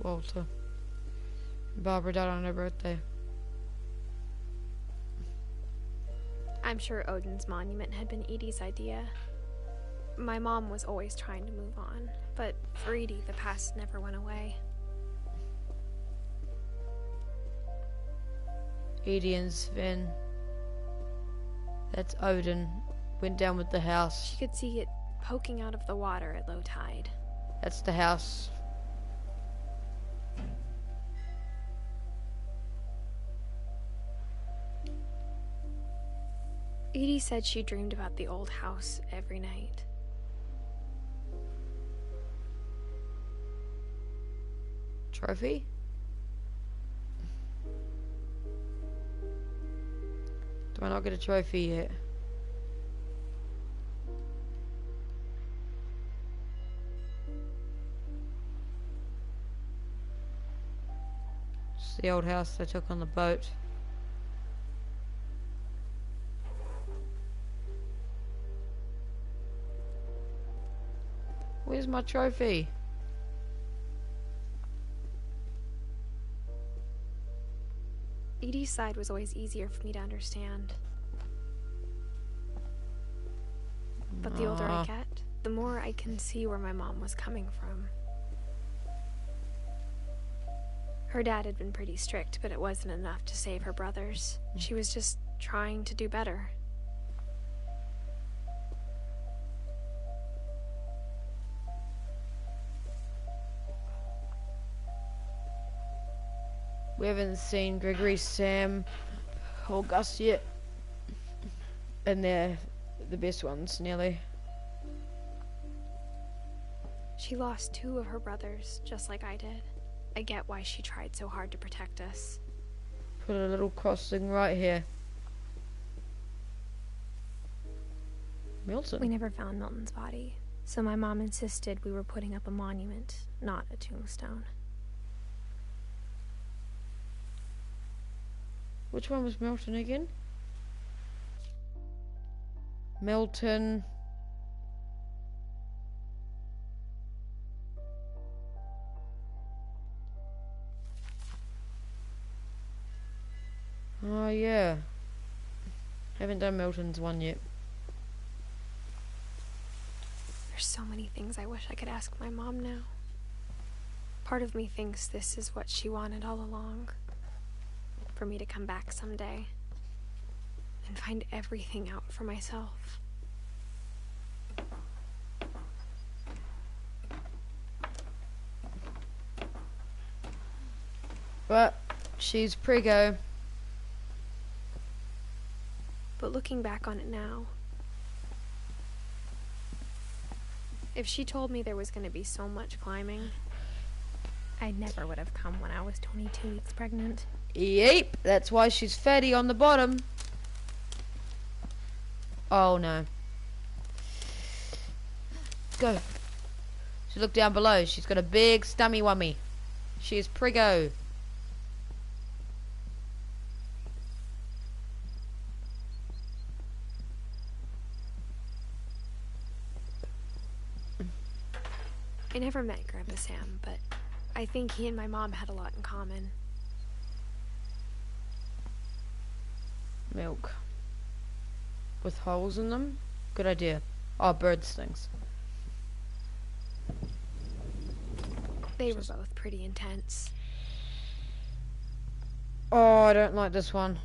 Walter. Barbara died on her birthday. I'm sure Odin's monument had been Edie's idea. My mom was always trying to move on, but for Edie, the past never went away. Edie and Sven. That's Odin. Went down with the house. She could see it poking out of the water at low tide. That's the house. Edie said she dreamed about the old house every night. Trophy? Do I not get a trophy yet? It's the old house they took on the boat. Where's my trophy? Edie's side was always easier for me to understand. But the older I get, the more I can see where my mom was coming from. Her dad had been pretty strict, but it wasn't enough to save her brothers. She was just trying to do better. We haven't seen Gregory, Sam, or Gus yet. And they're the best ones, nearly. She lost 2 of her brothers, just like I did. I get why she tried so hard to protect us. Put a little crossing right here. Milton? We never found Milton's body, so my mom insisted we were putting up a monument, not a tombstone. Which one was Milton again? Milton. Oh yeah. Haven't done Milton's one yet. There's so many things I wish I could ask my mom now. Part of me thinks this is what she wanted all along. For me to come back someday and find everything out for myself. But she's preggo. But looking back on it now, if she told me there was going to be so much climbing, I never would have come when I was 22 weeks pregnant. Yep, that's why she's fatty on the bottom. Oh no. Go. So look down below. She's got a big stummy wummy. She is preggo. I never met Grandpa Sam, but I think he and my mom had a lot in common. Milk. With holes in them? Good idea. Oh, bird stings. They were both pretty intense. Oh, I don't like this one.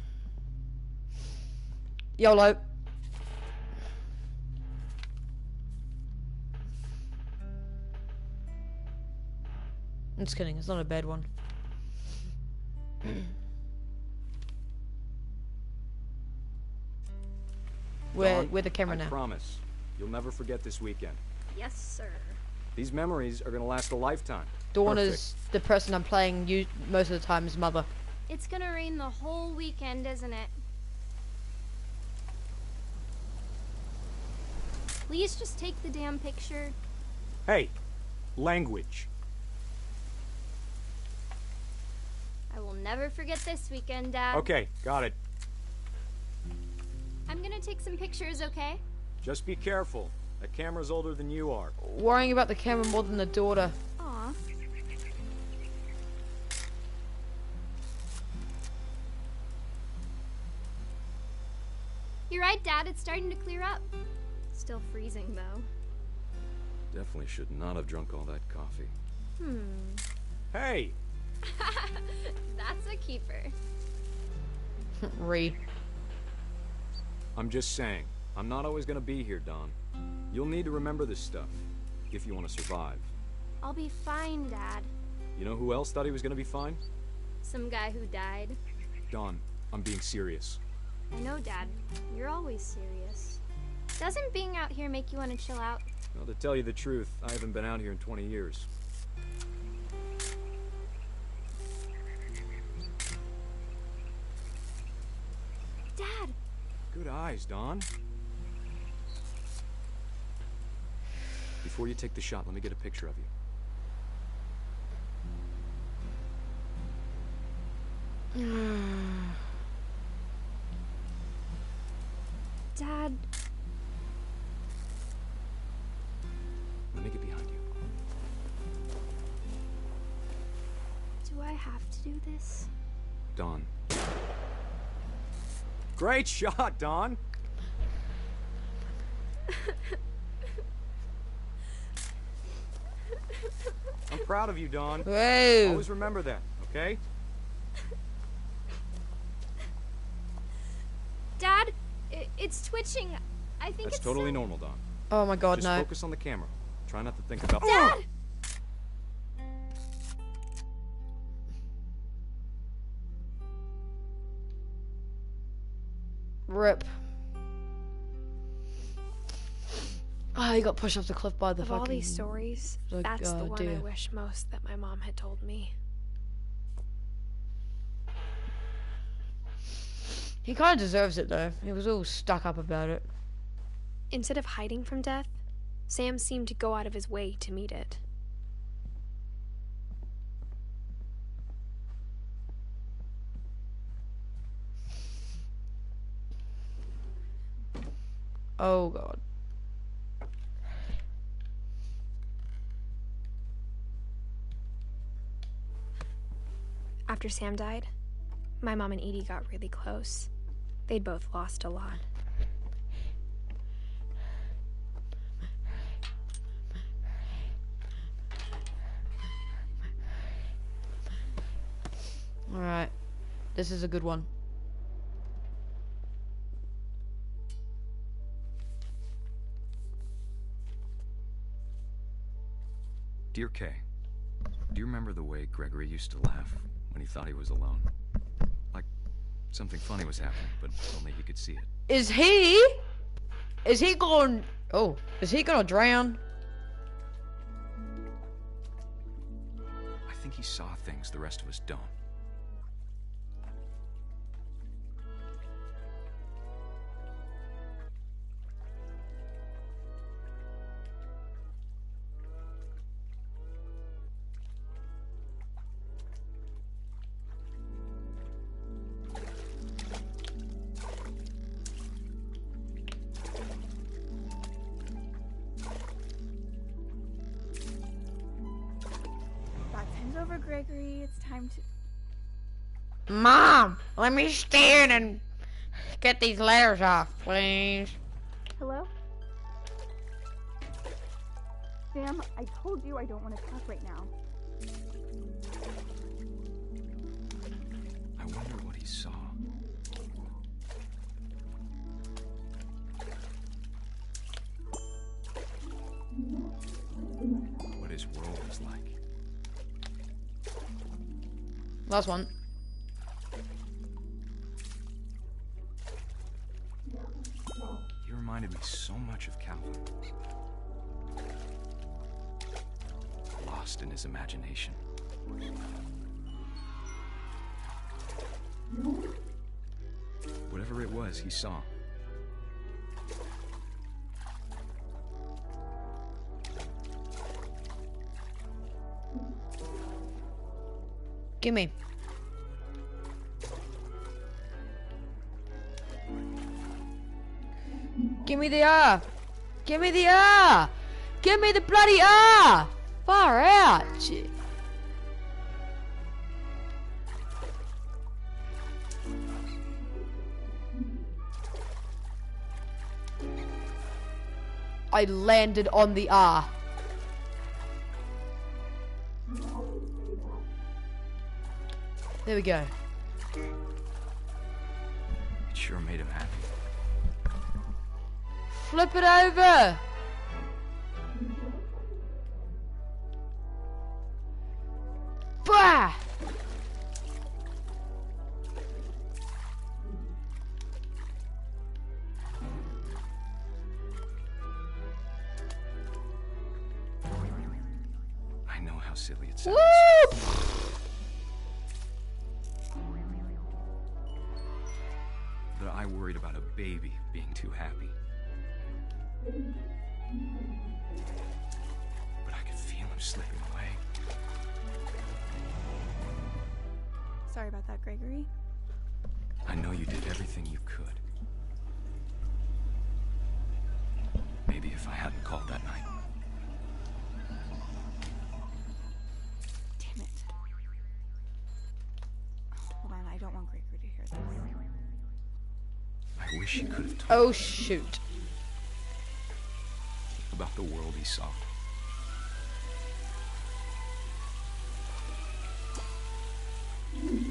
YOLO. I'm just kidding, it's not a bad one. We're the camera now. I promise, you'll never forget this weekend. Yes, sir. These memories are gonna last a lifetime. Dawn is the person I'm playing most of the time as mother. It's gonna rain the whole weekend, isn't it? Please just take the damn picture. Hey, language. I will never forget this weekend, Dad. Okay, got it. I'm gonna take some pictures, okay? Just be careful. That camera's older than you are. Worrying about the camera more than the daughter. Aw. You're right, Dad. It's starting to clear up. Still freezing, though. Definitely should not have drunk all that coffee. Hey! That's a keeper. I'm just saying, I'm not always gonna be here, Dawn. You'll need to remember this stuff, if you want to survive. I'll be fine, Dad. You know who else thought he was gonna be fine? Some guy who died. Dawn, I'm being serious. I know, Dad. You're always serious. Doesn't being out here make you want to chill out? Well, to tell you the truth, I haven't been out here in 20 years. Dad! Good eyes, Dawn. Before you take the shot, let me get a picture of you. Dad... Let me get behind you. Do I have to do this? Dawn. Great shot, Dawn! I'm proud of you, Dawn. Whoa. Always remember that, okay? Dad, it's twitching. I think That's it's totally normal, Dawn. Oh my god, Just no. focus on the camera. Try not to think about... Dad! RIP. Oh, he got pushed off the cliff by the Of fucking... all these stories, like, that's the one I deer. wish most that my mom had told me. He kind of deserves it, though. He was all stuck up about it. Instead of hiding from death, Sam seemed to go out of his way to meet it. Oh god. After Sam died, my mom and Edie got really close. They'd both lost a lot. Alright. This is a good one. Dear Kay, do you remember the way Gregory used to laugh when he thought he was alone. Like something funny was happening, but only he could see it. Is he going... Oh, is he gonna drown? I think he saw things the rest of us don't. Over, Gregory. It's time to... Mom, let me stand and get these letters off, please. Hello? Sam, I told you I don't want to talk right now. I wonder what he saw. What his world is like. Last one. He reminded me so much of Calvin. Lost in his imagination. Whatever it was he saw. Gimme. Gimme the R. Gimme the R. Gimme the bloody R. Far out. Gee. I landed on the R. There we go. It sure made him happy. Flip it over. Bah! I know how silly it sounds. Woo! But I worried about a baby being too happy. But I could feel him slipping away. Sorry about that, Gregory. I know you did everything you could. Maybe if I hadn't called that night. Damn it. Hold on, I don't want Gregory to hear this. I wish he could have told Oh, shoot. about the world he saw. Hey,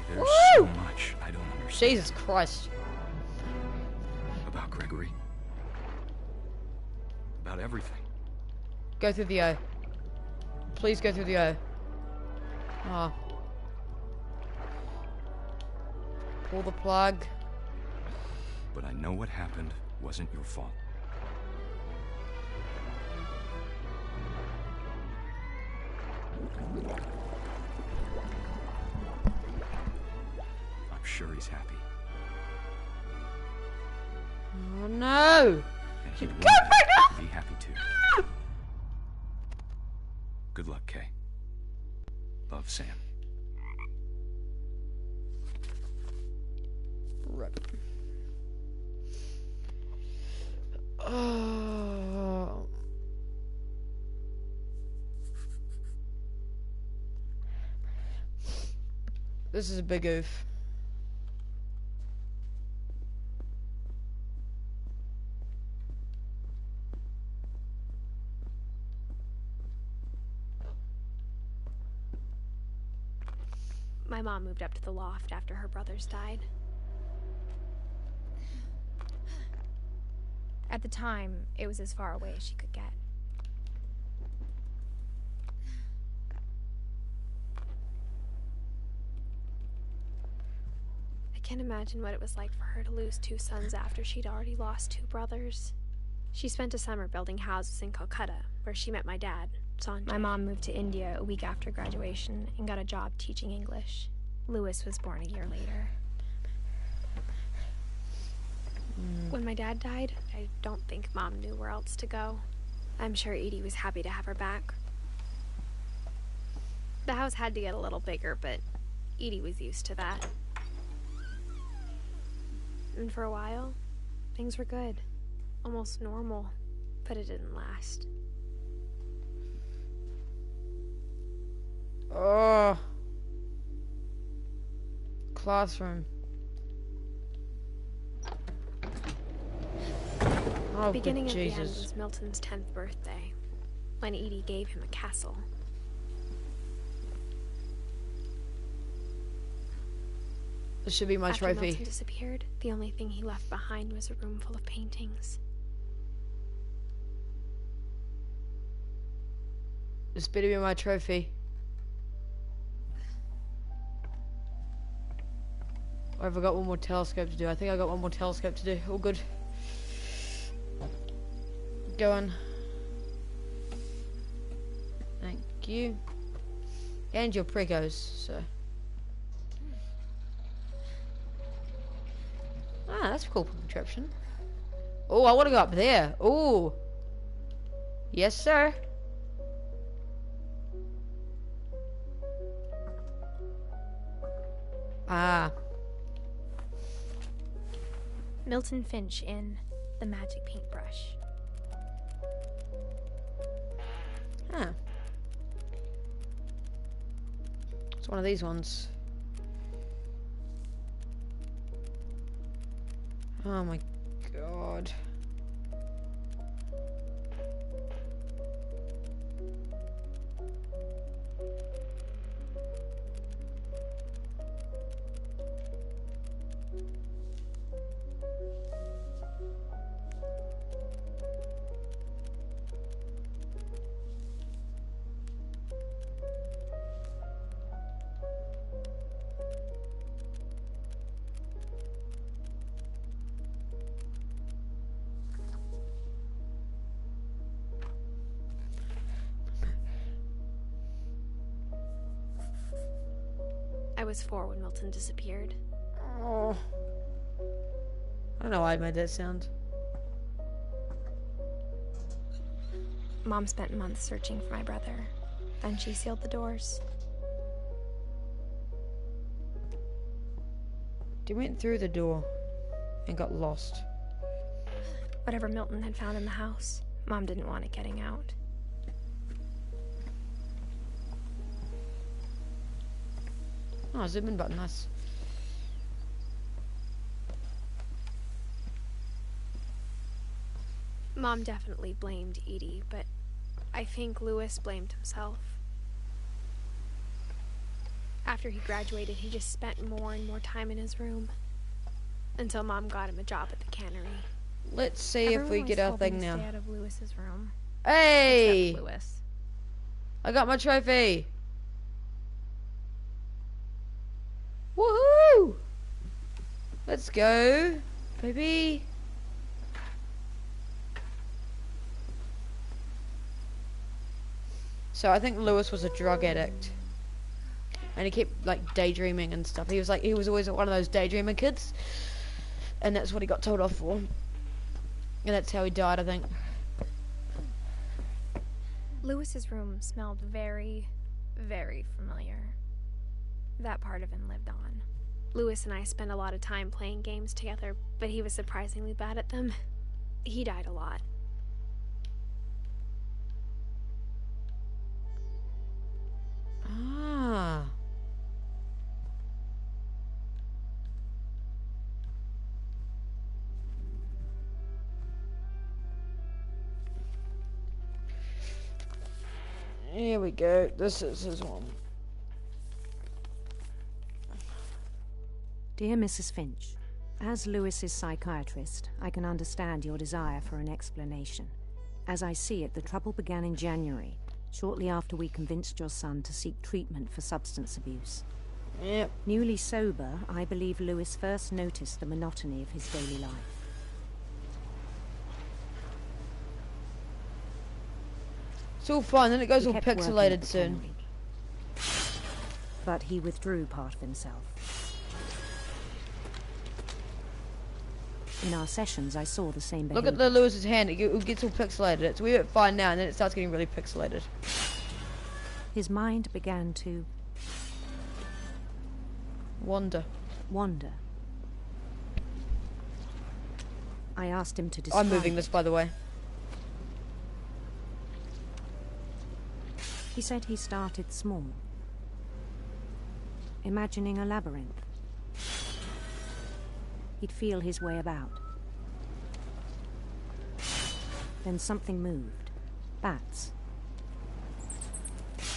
there's so much I don't understand. Jesus Christ. About Gregory. About everything. Go through the O. Please go through the O. Ah. Pull the plug. But I know what happened wasn't your fault. I'm sure he's happy. Oh no! And he'd want to be happy too. Good luck, Kay. Love, Sam. Rip. Oh. This is a big oof. My mom moved up to the loft after her brothers died. At the time, it was as far away as she could get. can't imagine what it was like for her to lose 2 sons after she'd already lost 2 brothers. She spent a summer building houses in Calcutta, where she met my dad, Sanjay. My mom moved to India a week after graduation and got a job teaching English. Louis was born a year later. When my dad died, I don't think Mom knew where else to go. I'm sure Edie was happy to have her back. The house had to get a little bigger, but Edie was used to that. And for a while, things were good. Almost normal, but it didn't last. Oh. Classroom. Oh, The beginning of Jesus. the end was Milton's 10th birthday, when Edie gave him a castle. This should be my After trophy. Milton disappeared, the only thing he left behind was a room full of paintings. This better be my trophy. Or have I got one more telescope to do? I think I got one more telescope to do. All good. Going. Thank you. And your precos, so. Ah, that's a cool contraption. Oh, I want to go up there. Oh. Yes, sir. Ah. Milton Finch in The Magic Paintbrush. Huh. It's one of these ones. Oh my god. I was 4 when Milton disappeared. Oh. I don't know why I made that sound. Mom spent months searching for my brother. Then she sealed the doors. They went through the door and got lost. Whatever Milton had found in the house, Mom didn't want it getting out. Oh, zoom in button, nice. Mom definitely blamed Edie, but I think Louis blamed himself. After he graduated, he just spent more and more time in his room. Until Mom got him a job at the cannery. Let's see if we get our thing now. Stay out of Louis's room. Hey! Except Louis. I got my trophy! Woohoo! Let's go, baby. So I think Louis was a drug addict. And he kept like daydreaming and stuff. He was always one of those daydreaming kids. And that's what he got told off for. And that's how he died, I think. Louis's room smelled very, very familiar. That part of him lived on. Louis and I spent a lot of time playing games together, but he was surprisingly bad at them. He died a lot. Ah. Here we go. This is his one. Dear Mrs. Finch, as Louis's psychiatrist, I can understand your desire for an explanation. As I see it, the trouble began in January, shortly after we convinced your son to seek treatment for substance abuse. Yep. Newly sober, I believe Lewis first noticed the monotony of his daily life. It's all fine, then it goes He all kept working at pixelated the soon. cannery. But he withdrew part of himself. In our sessions, I saw the same behavior. Look at the Lewis's hand, it gets all pixelated. It's weird fine now, and then it starts getting really pixelated. His mind began to wander. I asked him to describe I'm moving this, by the way. He said he started small, imagining a labyrinth. He'd feel his way about. Then something moved. Bats.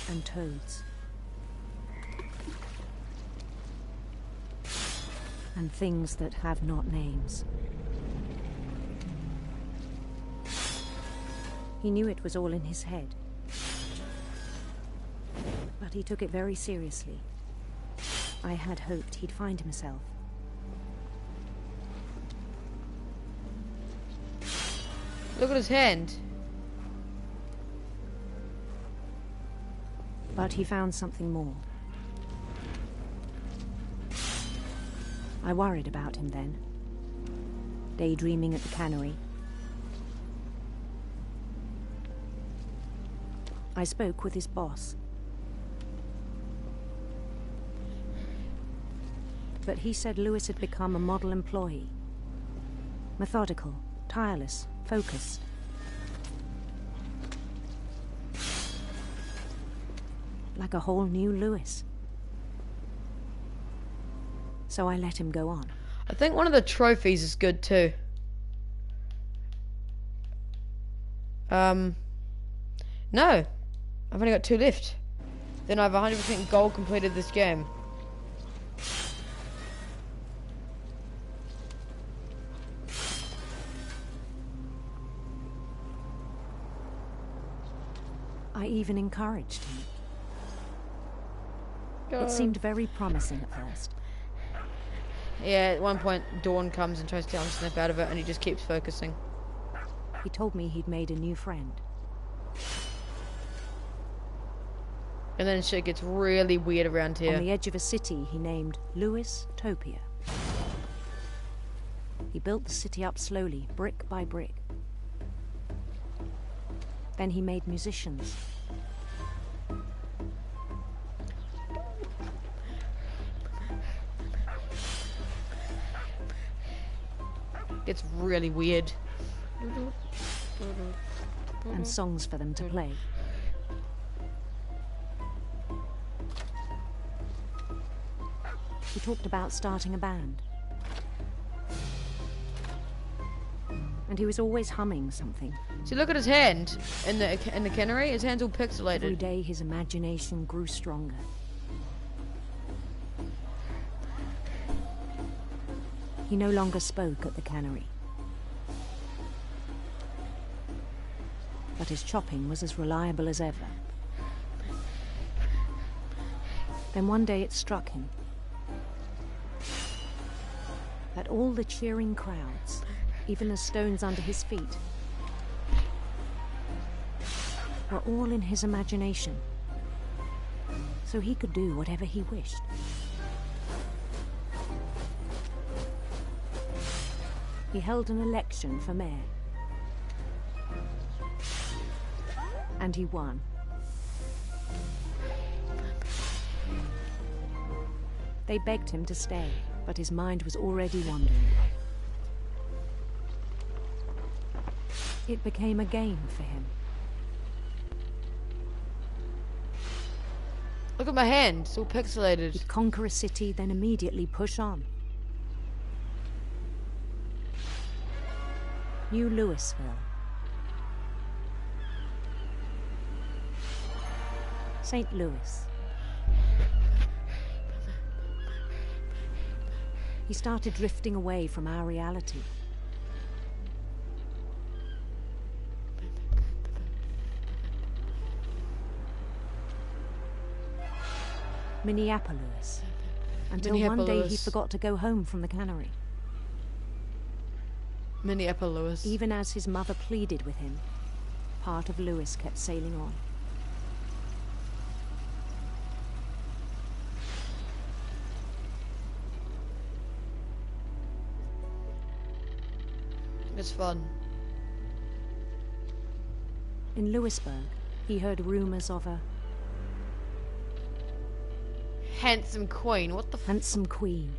And toads. And things that have not names. He knew it was all in his head. But he took it very seriously. I had hoped he'd find himself. Look at his hand. But he found something more. I worried about him then. Daydreaming at the cannery. I spoke with his boss. But he said Lewis had become a model employee. Methodical, tireless, focused. Like a whole new Lewis. So I let him go on. I think one of the trophies is good too. No. I've only got 2 left. Then I've 100% gold completed this game. I even encouraged him. It seemed very promising at first. Yeah, at one point Dawn comes and tries to tell him to snap out of it, and he just keeps focusing. He told me he'd made a new friend. And then shit gets really weird around here. On the edge of a city he named Lewis Topia. He built the city up slowly, brick by brick. Then he made musicians. It's really weird. And songs for them to play. He talked about starting a band. And he was always humming something. See, look at his hand in the cannery. His hand's all pixelated. Every day his imagination grew stronger. He no longer spoke at the cannery. But his chopping was as reliable as ever. Then one day it struck him that all the cheering crowds, even the stones under his feet, were all in his imagination, so he could do whatever he wished. He held an election for mayor. And he won. They begged him to stay, but his mind was already wandering. It became a game for him. Look at my hand, it's all pixelated. He'd conquer a city, then immediately push on. New Louisville. St. Louis. He started drifting away from our reality. Minneapolis. until one day he forgot to go home from the cannery. Minneapolis. Even as his mother pleaded with him, part of Lewis kept sailing on. It's fun. In Lewisburg, he heard rumors of a handsome queen. What the handsome queen?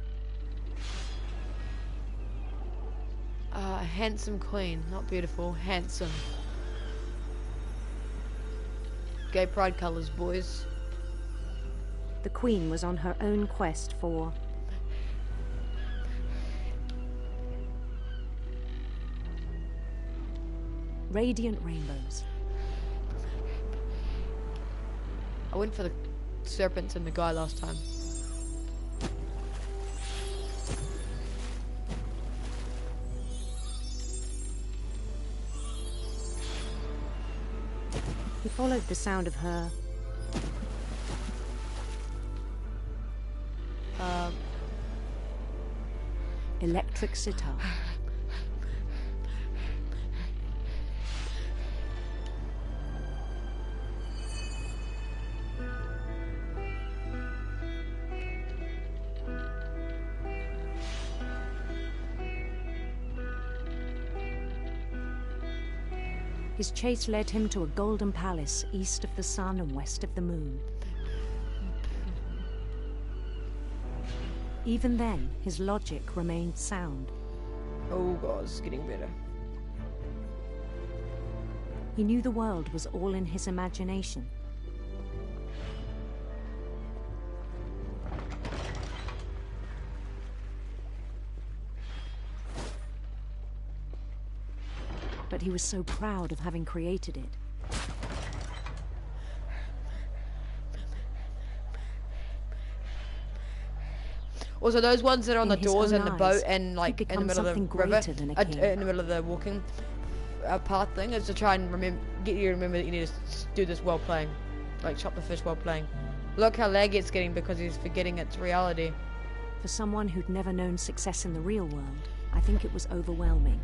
Handsome queen, not beautiful. Handsome. Gay pride colors, boys. The queen was on her own quest for radiant rainbows. I went for the serpents and the guy last time. He followed the sound of her electric sitar. His chase led him to a golden palace east of the sun and west of the moon. Even then, his logic remained sound. Oh god, it's getting better. He knew the world was all in his imagination. But he was so proud of having created it. Also, those ones that are on the doors and the boat and like in the middle of the river, in the middle of the walking path thing, is to try and get you to remember that you need to do this while playing, like chop the fish while playing. Look how laggy it's getting because he's forgetting its reality. For someone who'd never known success in the real world, I think it was overwhelming.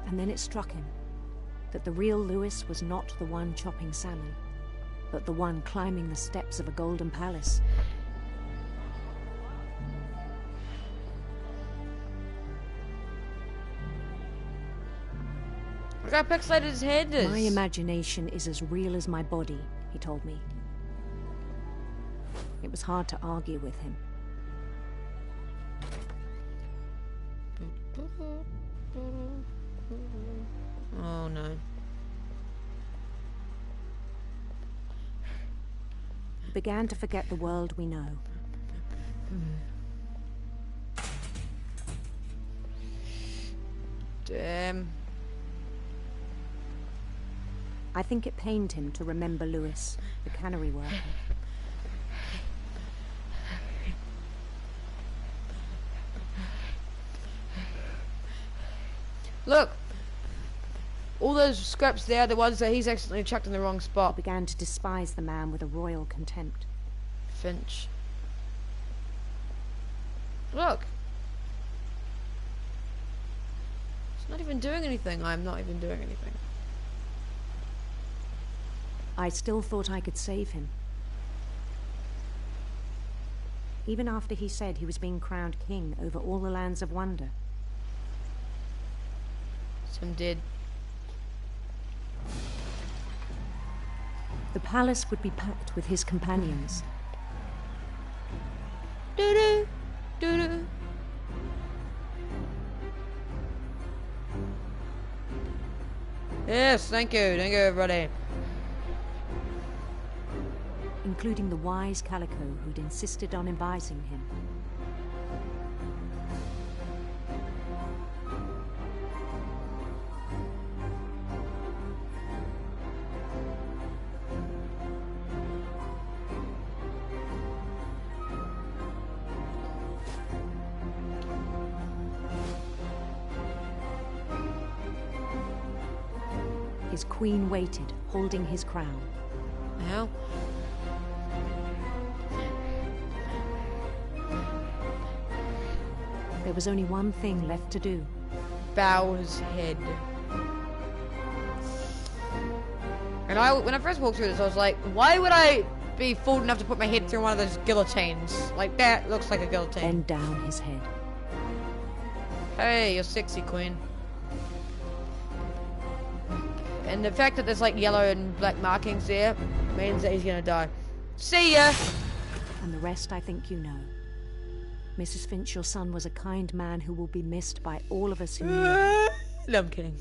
And then it struck him that the real Lewis was not the one chopping salmon, but the one climbing the steps of a golden palace. Look how pixelated his head is. My imagination is as real as my body, he told me. It was hard to argue with him. Oh no. He began to forget the world we know. Damn. I think it pained him to remember Lewis, the cannery worker. Look! All those scraps there are the ones that he's accidentally chucked in the wrong spot. He began to despise the man with a royal contempt. Finch. Look! He's not even doing anything. I'm not even doing anything. I still thought I could save him. Even after he said he was being crowned king over all the lands of wonder. Some did. The palace would be packed with his companions. Doo-doo, doo-doo. Yes, thank you everybody. Including the wise Calico who'd insisted on inviting him. His queen waited, holding his crown. Now? There was only one thing left to do. Bow his head. And when I first walked through this, I was like, why would I be fooled enough to put my head through one of those guillotines? Like, that looks like a guillotine. Bend down his head. Hey, you're sexy, queen. And the fact that there's like yellow and black markings there means that he's gonna die. See ya! And the rest I think you know. Mrs. Finch, your son was a kind man who will be missed by all of us who knew him. No, I'm kidding.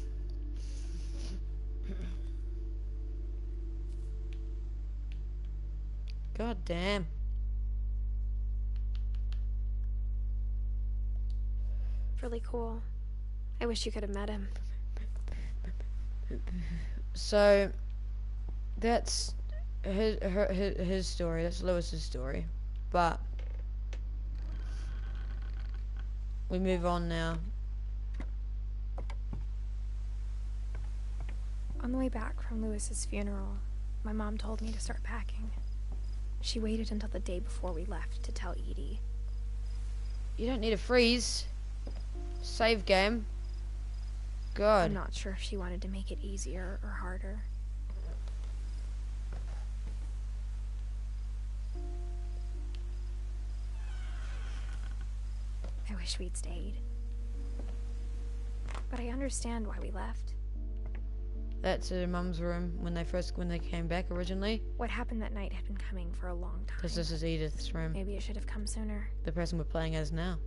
God damn. Really cool. I wish you could have met him. So, that's his story. That's Lewis's story. But we move on now. On the way back from Lewis's funeral, my mom told me to start packing. She waited until the day before we left to tell Edie. You don't need a freeze. Save game. God. I'm not sure if she wanted to make it easier or harder. I wish we'd stayed. But I understand why we left. That's her mum's room when they came back originally. What happened that night had been coming for a long time. Because this is Edith's room. Maybe it should have come sooner. The person we're playing as now.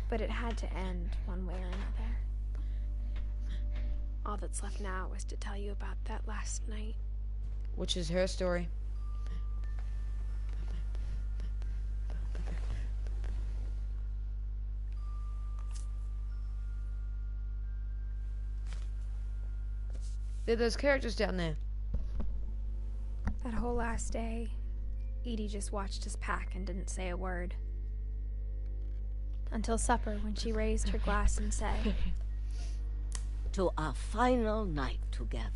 But it had to end one way or another. All that's left now is to tell you about that last night. Which is her story. There are those characters down there. That whole last day, Edie just watched us pack and didn't say a word. Until supper, when she raised her glass and said, "To our final night together,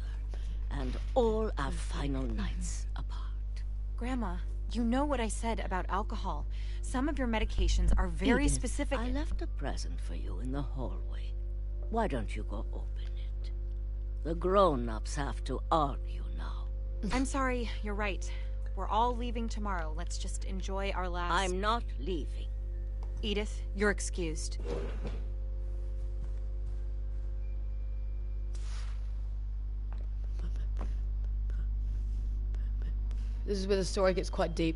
and all our final nights apart." Grandma, you know what I said about alcohol. Some of your medications are very Edith, specific. I left a present for you in the hallway. Why don't you go open it? The grown-ups have to argue now. I'm sorry, you're right. We're all leaving tomorrow. Let's just enjoy our last... I'm not leaving. Edith, you're excused. This is where the story gets quite deep.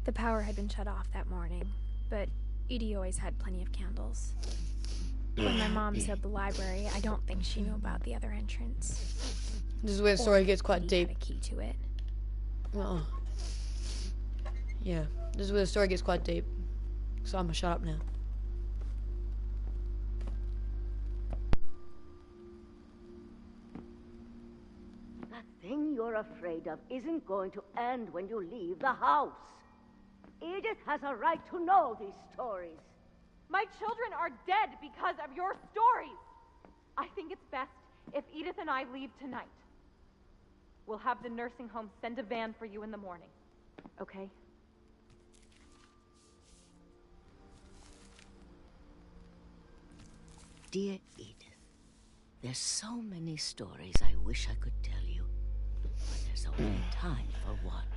The power had been shut off that morning, but Edie always had plenty of candles. When my mom said the library, I don't think she knew about the other entrance. This is where the story gets quite deep. Had a key to it. Oh. Yeah, this is where the story gets quite deep. So I'm gonna shut up now. That thing you're afraid of isn't going to end when you leave the house. Edith has a right to know these stories. My children are dead because of your stories. I think it's best if Edith and I leave tonight. We'll have the nursing home send a van for you in the morning. Okay? Dear Edith, there's so many stories I wish I could tell you, but there's only time for one.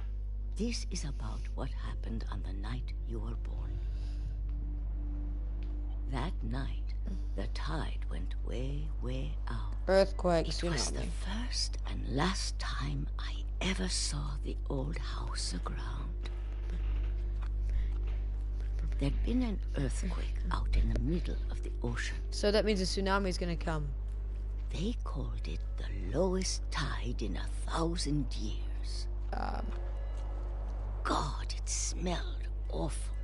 This is about what happened on the night you were born. That night, the tide went way, way out. Earthquake, It was the first and last time I ever saw the old house aground. There'd been an earthquake out in the middle of the ocean. So that means a tsunami's gonna come. They called it the lowest tide in 1,000 years. God, it smelled awful.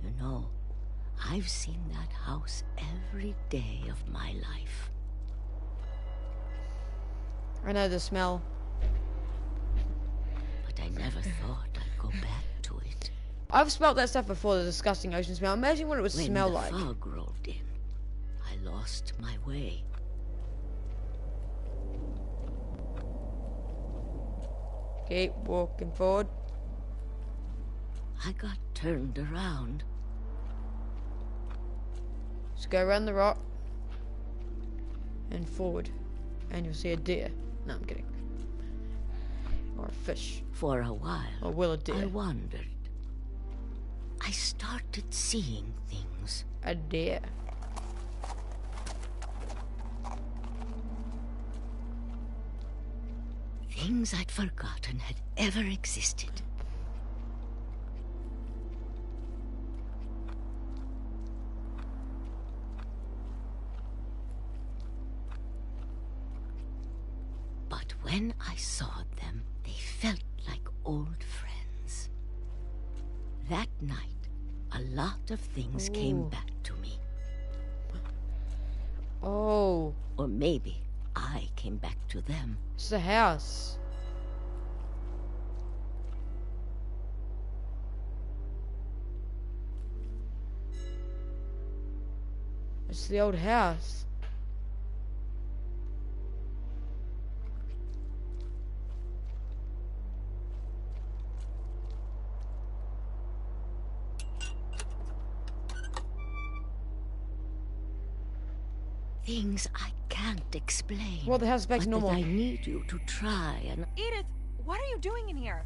You know, I've seen that house every day of my life. I know the smell. But I never thought I'd go back to it. I've smelled that stuff before, the disgusting ocean smell. Imagine what it would smell like. When the fog rolled in, I lost my way. Keep walking forward. I got turned around. Just go around the rock and forward, and you'll see a deer. No, I'm kidding. Or a fish. For a while, or will a deer. I wandered. I started seeing things. A deer. Things I'd forgotten had ever existed. But when I saw them, they felt like old friends. That night, a lot of things came back to me. Oh. Or maybe I came back to them. It's the house. It's the old house. Things I can't explain. Well, the house is back to but normal. I need you to try and... Edith, what are you doing in here?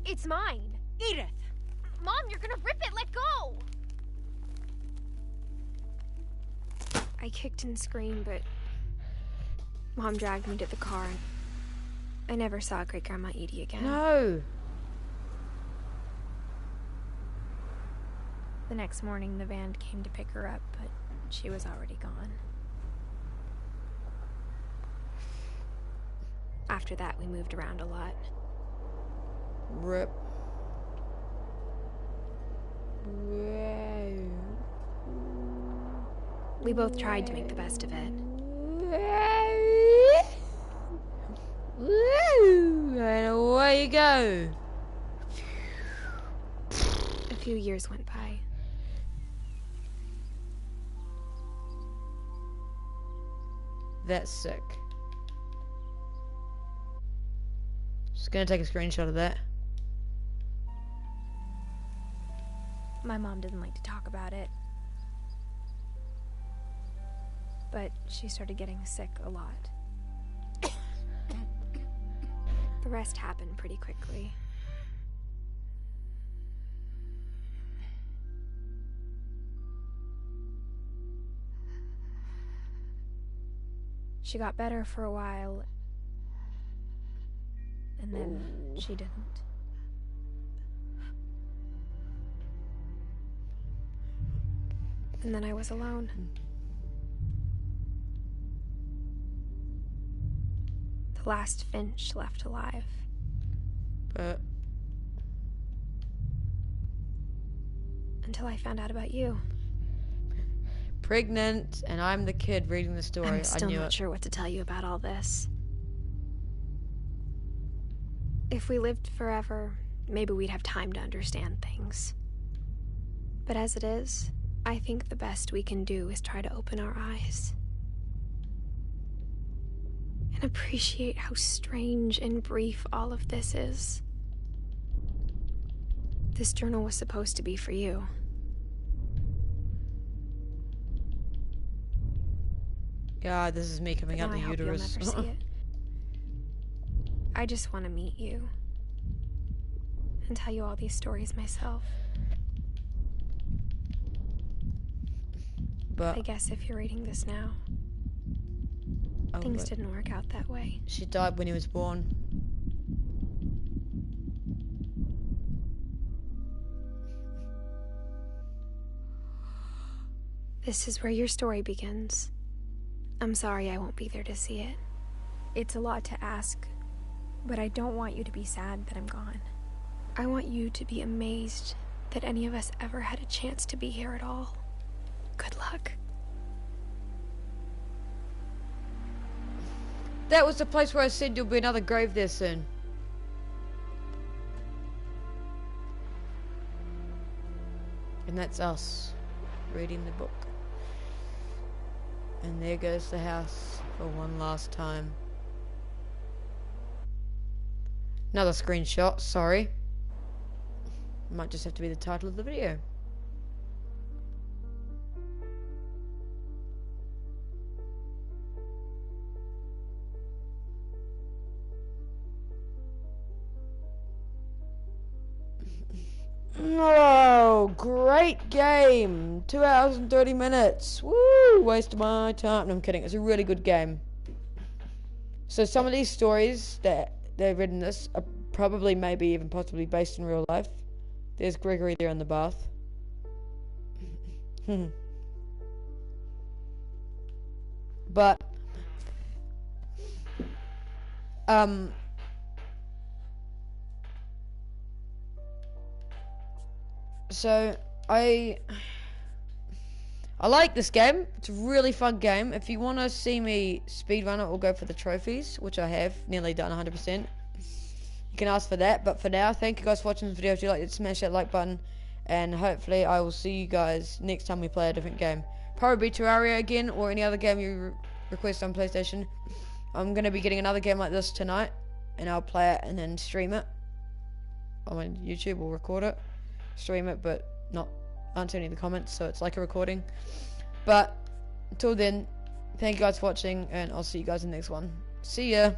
It's mine. Edith! Mom, you're gonna rip it! Let go! I kicked and screamed, but Mom dragged me to the car, and I never saw Great-Grandma Edie again. No! The next morning, the van came to pick her up, but she was already gone. After that, we moved around a lot. Rip. We both tried to make the best of it. And away you go. A few years went by. That's sick. Just gonna take a screenshot of that. My mom didn't like to talk about it. But she started getting sick a lot. The rest happened pretty quickly. She got better for a while, and then she didn't. And then I was alone. The last Finch left alive. But until I found out about you. Pregnant, and I'm the kid reading the story. I'm still I knew not it. sure what to tell you about all this. If we lived forever, maybe we'd have time to understand things. But as it is, I think the best we can do is try to open our eyes. And appreciate how strange and brief all of this is. This journal was supposed to be for you. God, this is me coming out the uterus. You'll never see it. I just want to meet you. And tell you all these stories myself. But I guess if you're reading this now, things didn't work out that way. She died when he was born. This is where your story begins. I'm sorry I won't be there to see it. It's a lot to ask, but I don't want you to be sad that I'm gone. I want you to be amazed that any of us ever had a chance to be here at all. Good luck. That was the place where I said there'll be another grave there soon. And that's us reading the book. And there goes the house for one last time. Another screenshot, sorry. Might just have to be the title of the video. Oh, great game. 2 hours and 30 minutes. Woo, waste of my time. No, I'm kidding. It's a really good game. So some of these stories that they've written this are probably, maybe even possibly based in real life. There's Gregory there in the bath. But so I like this game. It's a really fun game. If you want to see me speedrun it or go for the trophies, which I have nearly done 100%, you can ask for that. But for now, thank you guys for watching this video. If you liked it, smash that like button, and hopefully I will see you guys next time we play a different game. Probably Terraria again, or any other game you request on PlayStation. I'm going to be getting another game like this tonight, and I'll play it and then stream it on YouTube or record it. Stream it, but not answer any of the comments, so it's like a recording. But until then, thank you guys for watching, and I'll see you guys in the next one. See ya.